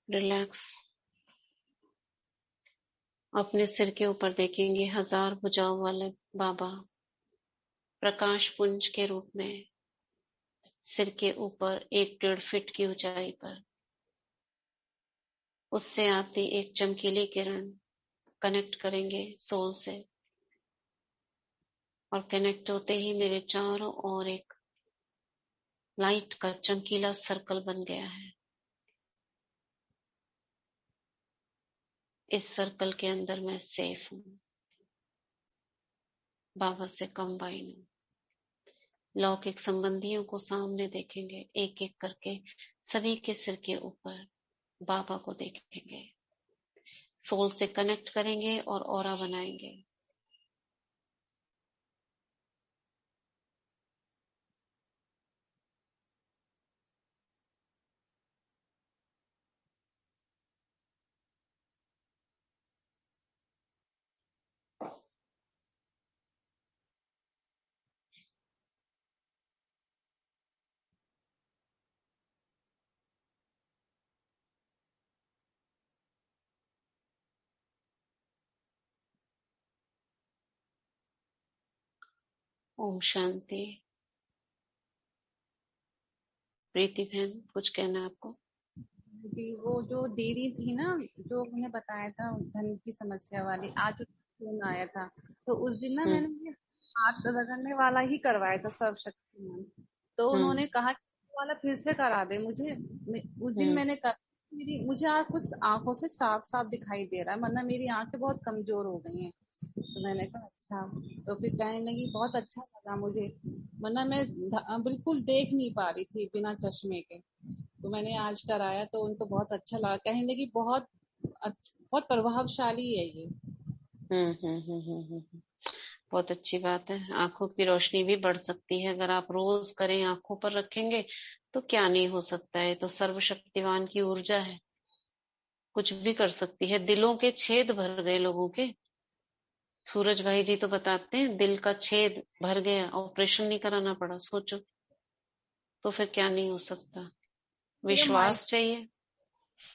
रिलैक्स। अपने सिर के ऊपर देखेंगे 1000 भुजाओं वाले बाबा प्रकाश पुंज के रूप में सिर के ऊपर 1-1.5 फीट की ऊंचाई पर। उससे आती एक चमकीली किरण कनेक्ट करेंगे सोल से, और कनेक्ट होते ही मेरे चारों ओर एक लाइट का चमकीला सर्कल बन गया है। इस सर्कल के अंदर मैं सेफ हूँ, बाबा से कंबाइन हूँ। लौकिक संबंधियों को सामने देखेंगे, एक एक करके सभी के सिर के ऊपर बाबा को देखेंगे, सोल से कनेक्ट करेंगे और ऑरा बनाएंगे। ओम शांति। प्रीति बहन, कुछ कहना है आपको? जी, वो जो दीदी थी ना, जो उन्हें बताया था धन की समस्या वाली, आज फोन आया था, तो उस दिन ना मैंने ये हाथ रगड़ने वाला ही करवाया था सर्वशक्तिमान। तो उन्होंने कहा कि वो वाला फिर से करा दे मुझे। उस दिन मैंने कर, मुझे आज कुछ आंखों से साफ साफ दिखाई दे रहा है, वरना मेरी आंखें बहुत कमजोर हो गई हैं। तो मैंने कहा अच्छा, तो फिर कहने लगी बहुत अच्छा लगा मुझे, वरना मैं बिल्कुल देख नहीं पा रही थी बिना चश्मे के। तो मैंने आज कराया तो उनको बहुत अच्छा लगा, कहने लगी बहुत बहुत प्रभावशाली है ये। बहुत अच्छी बात है। आंखों की रोशनी भी बढ़ सकती है अगर आप रोज करें, आंखों पर रखेंगे तो क्या नहीं हो सकता है। तो सर्वशक्तिवान की ऊर्जा है, कुछ भी कर सकती है। दिलों के छेद भर गए लोगों के, सूरज भाई जी तो बताते हैं दिल का छेद भर गया, ऑपरेशन नहीं कराना पड़ा। सोचो, तो फिर क्या नहीं हो सकता। विश्वास चाहिए।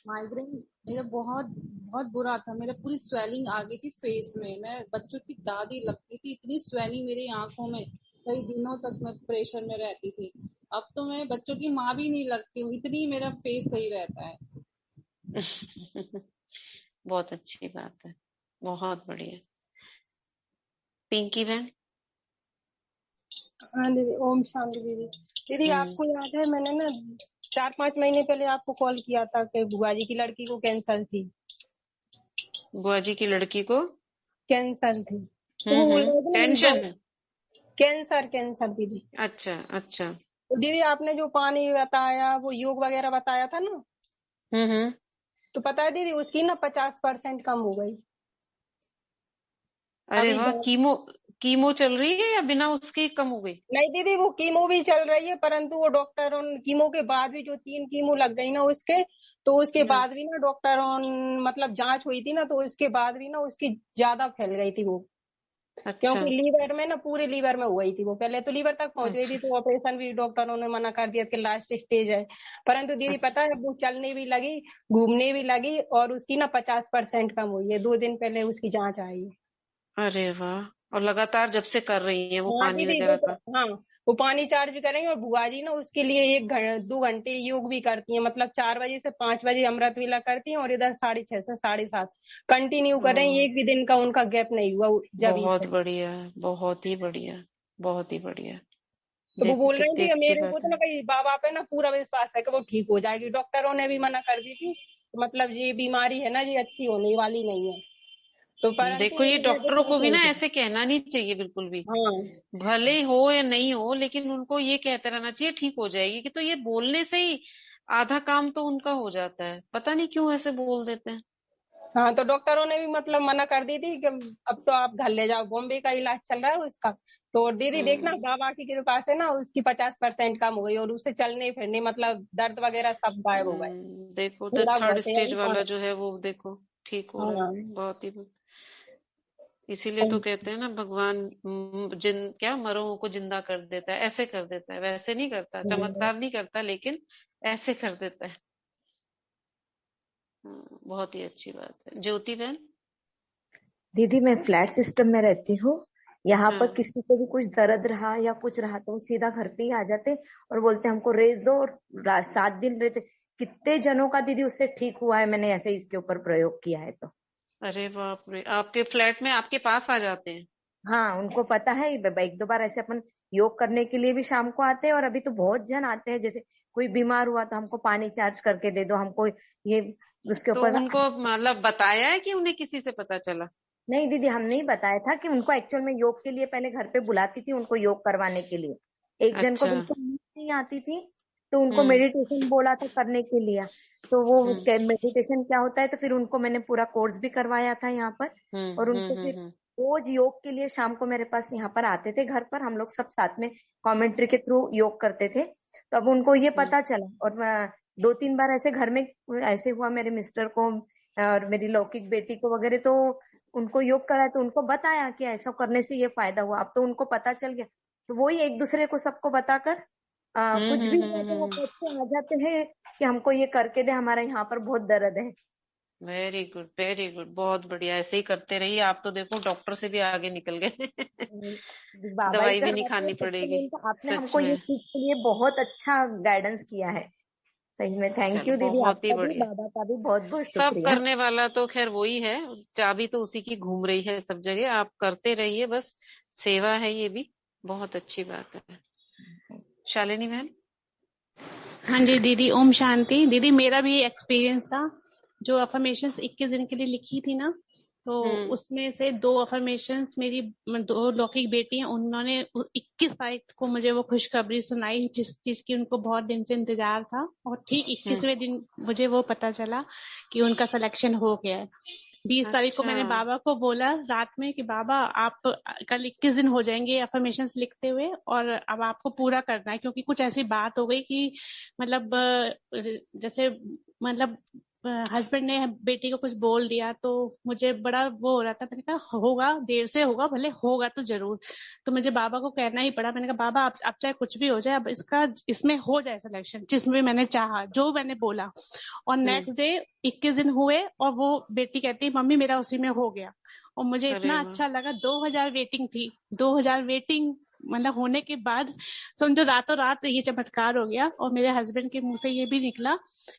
माइग्रेन मेरा बहुत बहुत बुरा था, मेरा पूरी स्वेलिंग आ गई थी फेस में, मैं बच्चों की दादी लगती थी, इतनी स्वेलिंग मेरी आंखों में, कई दिनों तक मैं प्रेशर में रहती थी। अब तो मैं बच्चों की माँ भी नहीं लगती हूँ, इतनी मेरा फेस सही रहता है। बहुत अच्छी बात है, बहुत बढ़िया। पिंकी बहन। हाँ दीदी, ओम शांति दीदी। दीदी आपको याद है मैंने ना 4-5 महीने पहले आपको कॉल किया था कि बुआ जी की लड़की को कैंसर थी। बुआ जी की लड़की को कैंसर थी, तो वो टेंशन, कैंसर दीदी। अच्छा अच्छा। तो दीदी आपने जो पानी बताया, वो योग वगैरह बताया था ना, तो पता है दीदी उसकी ना 50% कम हो गई। अरे वाह, कीमो चल रही है या बिना उसके कम हो गई? नहीं दीदी, वो कीमो भी चल रही है, परंतु वो डॉक्टर उन कीमो के बाद भी जो 3 कीमो लग गई ना उसके, तो उसके बाद भी ना डॉक्टर मतलब जांच हुई थी ना, तो उसके बाद भी ना उसकी ज्यादा फैल गई थी वो। अच्छा। क्योंकि लीवर में ना, पूरे लीवर में हो गई थी वो, पहले तो लीवर तक पहुंच गई थी, तो ऑपरेशन भी डॉक्टरों ने मना कर दिया कि लास्ट स्टेज है। परंतु दीदी पता है, वो चलने भी लगी, घूमने भी लगी, और उसकी ना 50% कम हुई है। 2 दिन पहले उसकी जांच आई है। अरे वाह! और लगातार जब से कर रही है वो हाँ पानी दीदी, वगैरह का? हाँ, वो पानी चार्ज भी करेंगे, और बुआ जी ना उसके लिए 2 घंटे योग भी करती हैं, मतलब 4 बजे से 5 बजे अमृत वेला करती हैं, और इधर 6:30 से 7:30 कंटिन्यू कर रही हैं। एक भी दिन का उनका गैप नहीं हुआ जब ही बहुत से। बढ़िया, बहुत ही बढ़िया, बहुत ही बढ़िया। तो वो देखो बोल रही कितनी थी कि अच्छी मेरे को बात तो है। ना कहीं बाबा पे ना पूरा विश्वास है कि वो ठीक हो जाएगी। डॉक्टरों ने भी मना कर दी थी, मतलब ये बीमारी है ना, ये अच्छी होने वाली नहीं है। तो परंतु देखो ये उन्होंने डॉक्टरों को विश्वास भी नहीं ना किया। ऐसे कहना नहीं चाहिए बिल्कुल भी। हाँ भले हो या नहीं हो, लेकिन उनको ये कहते रहना चाहिए ठीक हो जाएगी, कि तो ये बोलने से ही आधा काम तो उनका हो जाता है। पता नहीं क्यों ऐसे बोल देते हैं। हाँ, तो डॉक्टरों ने भी मतलब मना कर दी थी कि अब तो आप घर ले जाओ, बॉम्बे का इलाज चल रहा है उसका। तो दीदी देखना, बाबा की कृपा से ना उसकी 50% कम हो गई, और उसे चलने फिरने मतलब दर्द वगैरह सब गायब हो गए। देखो तो थोड़ा थर्ड बहुत है स्टेज अभी वाला पानी। जो है वो देखो ठीक हो रहा है। हाँ बहुत ही इसीलिए तो कहते हैं ना, भगवान जिन क्या मरों को जिंदा कर देता है, ऐसे कर देता है, वैसे नहीं करता, चमत्कार नहीं करता, लेकिन ऐसे कर देता है। बहुत ही अच्छी बात है। ज्योति बहन? दीदी मैं फ्लैट सिस्टम में रहती हूँ। यहाँ पर हाँ। किसी को भी कुछ दर्द रहा या कुछ रहा तो वो सीधा घर पे ही आ जाते और बोलते हमको रेस्ट दो, और 7 दिन रहते। कितने जनों का दीदी उससे ठीक हुआ है, मैंने ऐसे इसके ऊपर प्रयोग किया है तो। अरे बाप रे! आपके फ्लैट में आपके पास आ जाते हैं? हाँ, उनको पता है। 1-2 बार ऐसे अपन योग करने के लिए भी शाम को आते हैं, और अभी तो बहुत जन आते हैं। जैसे कोई बीमार हुआ तो हमको पानी चार्ज करके दे दो, हमको ये उसके तो ऊपर। उनको मतलब बताया है कि उन्हें किसी से पता चला? नहीं दीदी, हम नहीं बताया था कि उनको एक्चुअल में योग के लिए पहले घर पे बुलाती थी उनको योग करवाने के लिए। एक जन को अच्छा। बिल्कुल नींद नहीं आती थी, तो उनको हम्म। मेडिटेशन बोला था करने के लिए। तो वो हम्म। मेडिटेशन क्या होता है, तो फिर उनको मैंने पूरा कोर्स भी करवाया था यहाँ पर। और उनको फिर रोज योग के लिए शाम को मेरे पास यहाँ पर आते थे घर पर, हम लोग सब साथ में कमेंट्री के थ्रू योग करते थे। तो अब उनको ये पता चला, और 2-3 बार ऐसे घर में ऐसे हुआ मेरे मिस्टर को और मेरी लौकिक बेटी को वगैरह, तो उनको योग कराया तो उनको बताया कि ऐसा करने से ये फायदा हुआ। अब तो उनको पता चल गया, तो वही एक दूसरे को सबको बताकर कुछ भी हुआ तो वो खुद से आ जाते हैं कि हमको ये करके दे, हमारा यहाँ पर बहुत दर्द है। वेरी गुड, वेरी गुड, बहुत बढ़िया। ऐसे ही करते रहिए। आप तो देखो डॉक्टर से भी आगे निकल गए। बाबा ही दवाई भी नहीं करवाते हैं खानी सबसे पड़ेगी। मेन, तो आपने सच हमको ये में। चीज के लिए बहुत अच्छा गाइडेंस किया है। सही में थैंक चलो यू दीदी, बहुत ही आपका भी बढ़िया। बाबा का भी बहुत बहुत सब शुक्रिया। करने वाला तो खैर वही है। चाबी तो उसी की घूम रही है सब जगह। आप करते रहिए बस। सेवा है ये भी। बहुत अच्छी बात है। शालिनी बहन? हाँ जी दीदी, ओम शांति। दीदी मेरा भी एक्सपीरियंस था। जो अफर्मेशंस 21 दिन के लिए लिखी थी ना, तो उसमें से 2 अफर्मेशंस मेरी 2 लौकिक बेटी हैं, उन्होंने 21 तारीख को मुझे वो खुशखबरी सुनाई, जिस चीज की उनको बहुत दिन से इंतजार था। और ठीक 21वें दिन मुझे वो पता चला कि उनका सिलेक्शन हो गया है। 20 तारीख को मैंने बाबा को बोला रात में कि बाबा आप कल 21 दिन हो जाएंगे अफर्मेशंस लिखते हुए, और अब आपको पूरा करना है, क्योंकि कुछ ऐसी बात हो गई कि मतलब जैसे मतलब हस्बैंड ने बेटी को कुछ बोल दिया, तो मुझे बड़ा वो हो रहा था। मैंने कहा होगा, देर से होगा, भले होगा तो जरूर। तो मुझे बाबा को कहना ही पड़ा। मैंने कहा बाबा आप चाहे कुछ भी हो जाए, अब इसमें हो जाए सिलेक्शन, जिसमें मैंने चाहा, जो मैंने बोला। और नेक्स्ट डे 21 दिन हुए, और वो बेटी कहती मम्मी मेरा उसी में हो गया। और मुझे इतना अच्छा लगा। 2000 वेटिंग थी, 2000 वेटिंग मतलब होने के बाद समझो रातों रात ये चमत्कार हो गया। और मेरे हस्बैंड के मुंह से ये भी निकला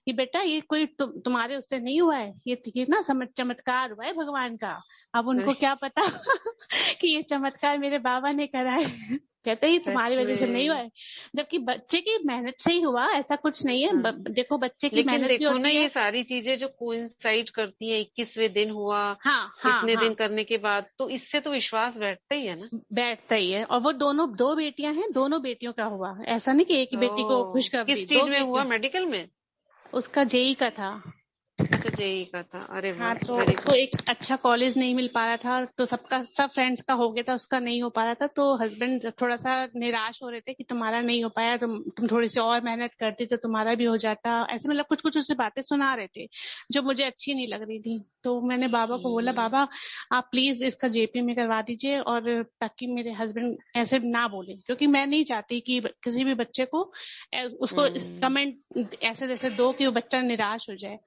कि बेटा ये कोई तुम्हारे उससे नहीं हुआ है, ये ना चमत्कार हुआ है भगवान का। अब उनको क्या पता कि ये चमत्कार मेरे बाबा ने करा है। कहते ही तुम्हारी वजह से नहीं हुआ है, जबकि बच्चे की मेहनत से ही हुआ, ऐसा कुछ नहीं है। देखो बच्चे की मेहनत भी होती है। लेकिन ये सारी चीजें जो कोइंसाइड करती है, 21वें दिन हुआ, हाँ, इतने दिन करने के बाद, तो इससे तो विश्वास बैठता ही है ना। बैठता ही है। और वो 2 बेटियां हैं, दोनों बेटियों का हुआ। ऐसा नहीं कि एक ही बेटी को खुशखबरी। किस चीज में हुआ? मेडिकल में? उसका जेई का था। अच्छा, जेई का था। अरे हाँ, वाह, तो वेरी उसको गुड। एक अच्छा कॉलेज नहीं मिल पा रहा था, तो सब फ्रेंड्स का हो गया था, उसका नहीं हो पा रहा था। तो हस्बैंड थोड़ा सा निराश हो रहे थे कि तुम्हारा नहीं हो पाया, तुम थोड़ी सी और मेहनत करती तो तुम्हारा भी हो जाता, ऐसे मतलब कुछ कुछ उससे बातें सुना रहे थे जो मुझे अच्छी नहीं लग रही थी। तो मैंने बाबा को बोला, बाबा आप प्लीज इसका जेपी में करवा दीजिए, और ताकि मेरे हस्बैंड ऐसे ना बोले, क्योंकि मैं नहीं चाहती कि किसी भी बच्चे को उसको कमेंट ऐसे जैसे दो कि वो बच्चा निराश हो जाए।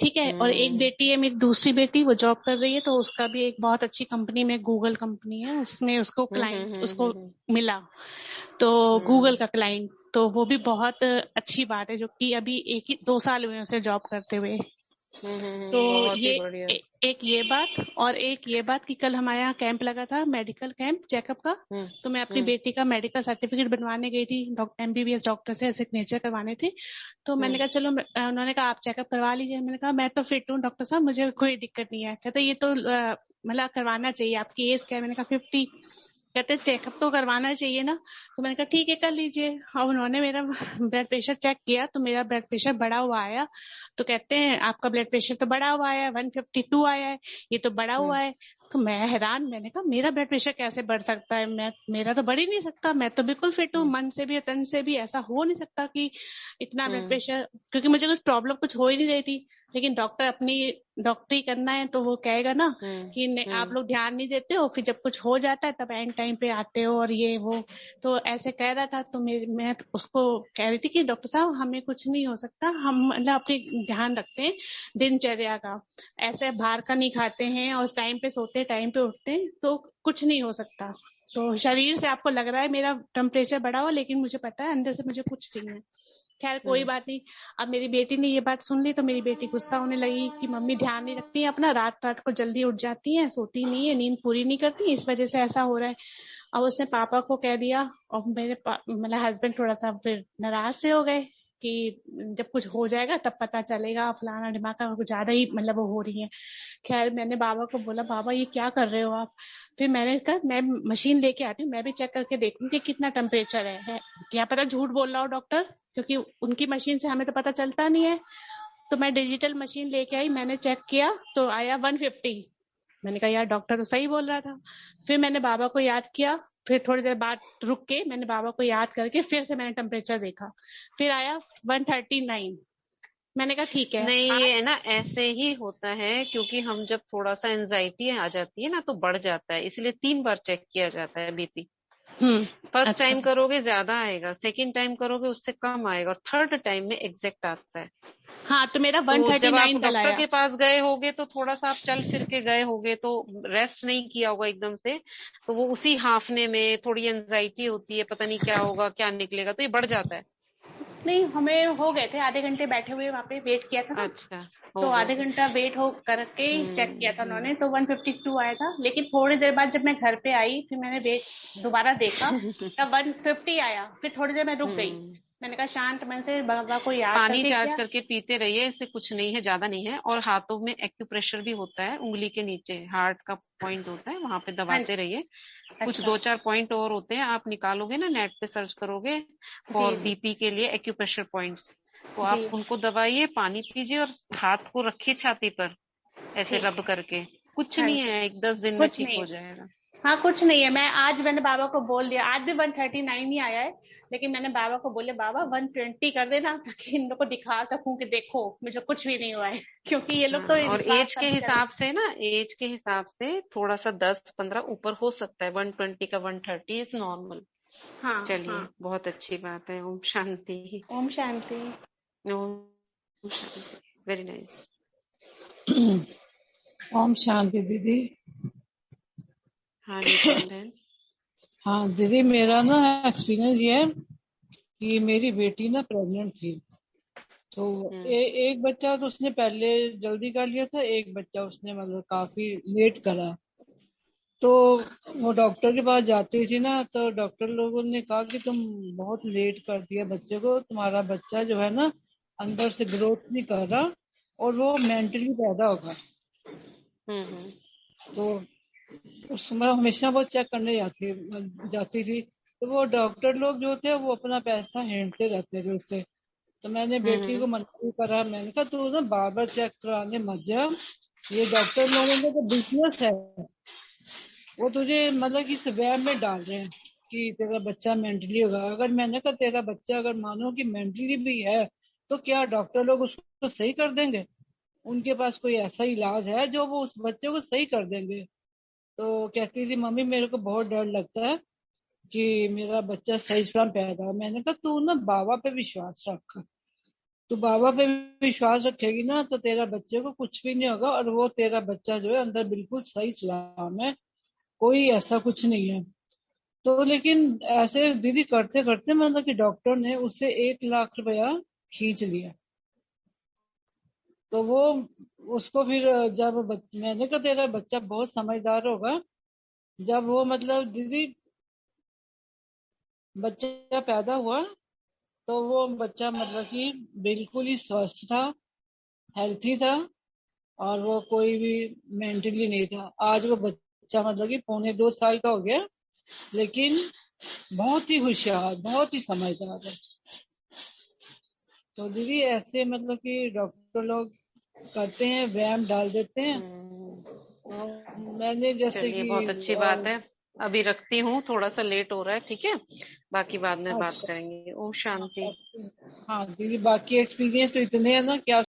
ठीक है। और एक बेटी है मेरी, दूसरी बेटी वो जॉब कर रही है, तो उसका भी एक बहुत अच्छी कंपनी में, गूगल कंपनी है, उसमें उसको क्लाइंट उसको मिला, तो गूगल का क्लाइंट। तो वो भी बहुत अच्छी बात है, जो कि अभी 2 साल हुए उसे जॉब करते हुए। तो बहुत ही ये बढ़िया। एक ये बात, और एक ये बात कि कल हमारे यहाँ कैंप लगा था, मेडिकल कैंप चेकअप का। तो मैं अपनी बेटी का मेडिकल सर्टिफिकेट बनवाने गई थी, एमबीबीएस डॉक्टर से सिग्नेचर करवाने थे। तो मैंने कहा चलो, उन्होंने कहा आप चेकअप करवा लीजिए। मैंने कहा मैं तो फिट हूँ डॉक्टर साहब, मुझे कोई दिक्कत नहीं है। कहते ये तो मतलब करवाना चाहिए, आपकी एज क्या है? मैंने कहा 50। कहते चेकअप तो करवाना चाहिए ना। तो मैंने कहा ठीक है कर लीजिए। और उन्होंने मेरा ब्लड प्रेशर चेक किया, तो मेरा ब्लड प्रेशर बढ़ा हुआ आया। तो कहते हैं आपका ब्लड प्रेशर तो बढ़ा हुआ आया है, 152 आया है, ये तो बढ़ा हुआ है। तो मैं हैरान, मैंने कहा मेरा ब्लड प्रेशर कैसे बढ़ सकता है? मेरा तो बढ़ ही नहीं सकता, मैं तो बिल्कुल फिट हूँ, मन से भी तन से भी। ऐसा हो नहीं सकता कि इतना ब्लड प्रेशर, क्योंकि मुझे कुछ प्रॉब्लम कुछ हो ही नहीं रही थी। लेकिन डॉक्टर अपनी डॉक्टरी करना है, तो वो कहेगा ना कि आप लोग ध्यान नहीं देते हो, फिर जब कुछ हो जाता है तब एंड टाइम पे आते हो, और ये वो। तो ऐसे कह रहा था, तो मैं उसको कह रही थी कि डॉक्टर साहब हमें कुछ नहीं हो सकता, हम मतलब अपनी ध्यान रखते हैं दिनचर्या का, ऐसे बाहर का नहीं खाते हैं, और टाइम पे सोते टाइम पे उठते हैं, तो कुछ नहीं हो सकता। तो शरीर से आपको लग रहा है मेरा टेम्परेचर बढ़ा हुआ, लेकिन मुझे पता है अंदर से मुझे कुछ नहीं है। खैर कोई बात नहीं। अब मेरी बेटी ने ये बात सुन ली, तो मेरी बेटी गुस्सा होने लगी कि मम्मी ध्यान नहीं रखती है अपना, रात रात को जल्दी उठ जाती है, सोती नहीं है, नींद पूरी नहीं करती, इस वजह से ऐसा हो रहा है। अब उसने पापा को कह दिया, और मेरे मतलब हस्बैंड थोड़ा सा फिर नाराज से हो गए कि जब कुछ हो जाएगा तब पता चलेगा, फलाना ढिमाका, कुछ ज्यादा ही मतलब वो हो रही है। खैर मैंने बाबा को बोला, बाबा ये क्या कर रहे हो आप? फिर मैंने कहा मैं मशीन लेके आती हूँ, मैं भी चेक करके देखूंगी कितना टेम्परेचर है। क्या पता झूठ बोल रहा हो डॉक्टर, क्योंकि उनकी मशीन से हमें तो पता चलता नहीं है। तो मैं डिजिटल मशीन लेके आई, मैंने चेक किया तो आया 150। मैंने कहा यार डॉक्टर तो सही बोल रहा था। फिर मैंने बाबा को याद किया, फिर थोड़ी देर बाद रुक के मैंने बाबा को याद करके फिर से मैंने टेम्परेचर देखा, फिर आया 139। मैंने कहा ठीक है नहीं, ये आज। ना ऐसे ही होता है, क्योंकि हम जब थोड़ा सा एंजाइटी आ जाती है ना तो बढ़ जाता है, इसलिए 3 बार चेक किया जाता है बीपी। फर्स्ट अच्छा टाइम करोगे ज्यादा आएगा, सेकंड टाइम करोगे उससे कम आएगा, और थर्ड टाइम में एग्जैक्ट आता है। हाँ, तो मेरा तो जब आप 139 कल डॉक्टर आया। के पास गए होगे तो थोड़ा सा आप चल फिर के गए होगे, तो रेस्ट नहीं किया होगा एकदम से, तो वो उसी हाफने में थोड़ी एंजाइटी होती है, पता नहीं क्या होगा क्या निकलेगा, तो ये बढ़ जाता है। नहीं, हमें हो गए थे आधे घंटे बैठे हुए वहां पे, वेट किया था ना। अच्छा, तो हो गए आधे थे। घंटा वेट हो करके चेक किया था उन्होंने, तो 152 आया था। लेकिन थोड़ी देर बाद जब मैं घर पे आई, फिर मैंने वेट दोबारा देखा, तब 150 आया। फिर थोड़ी देर मैं रुक गई, मैंने कहा शांत मन से बाबा को याद पानी करके चार्ज किया। करके पीते रहिए, इससे कुछ नहीं है, ज्यादा नहीं है। और हाथों में एक्यूप्रेशर भी होता है, उंगली के नीचे हार्ट का पॉइंट होता है, वहां पे हाँ दबाते जी। रहिए। कुछ अच्छा 2-4 पॉइंट और होते हैं, आप निकालोगे ना, नेट पे सर्च करोगे जी फॉर जी बीपी के लिए एक्यूप्रेशर पॉइंट्स, तो जी। आप उनको दबाइए, पानी पीजिए, और हाथ को रखिए छाती पर ऐसे ठीक रब है। करके। कुछ हाँ नहीं जी। है, 10 दिन में कुछ ठीक नहीं हो है। जाएगा। हाँ कुछ नहीं है। मैंने बाबा को बोल दिया, आज भी 139 ही आया है। लेकिन मैंने बाबा को बोले बाबा 120 कर देना, ताकि इन लोग को दिखा सकूं कि देखो मुझे कुछ भी नहीं हुआ है। क्योंकि ये लोग हाँ, तो और विश्वास एज के करते चले। हिसाब से ना, एज के हिसाब से थोड़ा सा 10-15 ऊपर हो सकता है, 120 का 130 इज नॉर्मल। हाँ हाँ। चलिए, बहुत अच्छी बात है। ओम शांति। ओम शांति। ओम शांति। Very nice. ओम शांति दीदी। हाँ जी कौन है? हाँ दीदी, मेरा ना एक्सपीरियंस ये है कि मेरी बेटी ना प्रेग्नेंट थी। तो एक बच्चा तो उसने पहले जल्दी कर लिया था, एक बच्चा उसने मतलब काफी लेट करा। तो वो डॉक्टर के पास जाती थी ना, तो डॉक्टर लोगों ने कहा कि तुम बहुत लेट कर दिया बच्चे को, तुम्हारा बच्चा जो है ना अंदर से ग्रोथ नहीं कर रहा, और वो मेंटली पैदा होगा। तो उस समय हमेशा वो चेक करने जाती थी। तो वो डॉक्टर लोग जो थे वो अपना पैसा हेंटते रहते थे उससे। तो मैंने बेटी को मना करा, मैंने कहा तू ना बार बार चेक कराने मत जा, ये डॉक्टर लोगों का तो बिजनेस है, वो तुझे मतलब कि वहम में डाल रहे हैं कि तेरा बच्चा मेंटली होगा। अगर मैंने कहा तेरा बच्चा अगर मानो कि मेंटली भी है तो क्या डॉक्टर लोग उसको सही कर देंगे? उनके पास कोई ऐसा इलाज है जो वो उस बच्चे को सही कर देंगे? तो कहती थी मम्मी मेरे को बहुत डर लगता है कि मेरा बच्चा सही सलाम पैदा हो। मैंने कहा तू ना बाबा पे विश्वास रख, तू बाबा पे विश्वास रखेगी ना तो तेरा बच्चे को कुछ भी नहीं होगा, और वो तेरा बच्चा जो है अंदर बिल्कुल सही सलाम है, कोई ऐसा कुछ नहीं है। तो लेकिन ऐसे दीदी करते करते मतलब कि डॉक्टर ने उससे 1 लाख रुपया खींच लिया। तो वो उसको फिर जब मैंने कहा तेरा बच्चा बहुत समझदार होगा, जब वो मतलब दीदी बच्चा पैदा हुआ तो वो बच्चा मतलब कि बिल्कुल ही स्वस्थ था, हेल्थी था, और वो कोई भी मेंटली नहीं था। आज वो बच्चा मतलब कि 1.25 साल का हो गया, लेकिन बहुत ही होशियार, बहुत ही समझदार है। तो दीदी ऐसे मतलब कि डॉक्टर लोग करते हैं, वहम डाल देते हैं। तो मैंने जैसे कि बहुत अच्छी बात है, अभी रखती हूँ, थोड़ा सा लेट हो रहा है, ठीक है, बाकी बाद में बात करेंगे। ओम शांति। हाँ दीदी, बाकी एक्सपीरियंस तो इतने हैं ना कि आप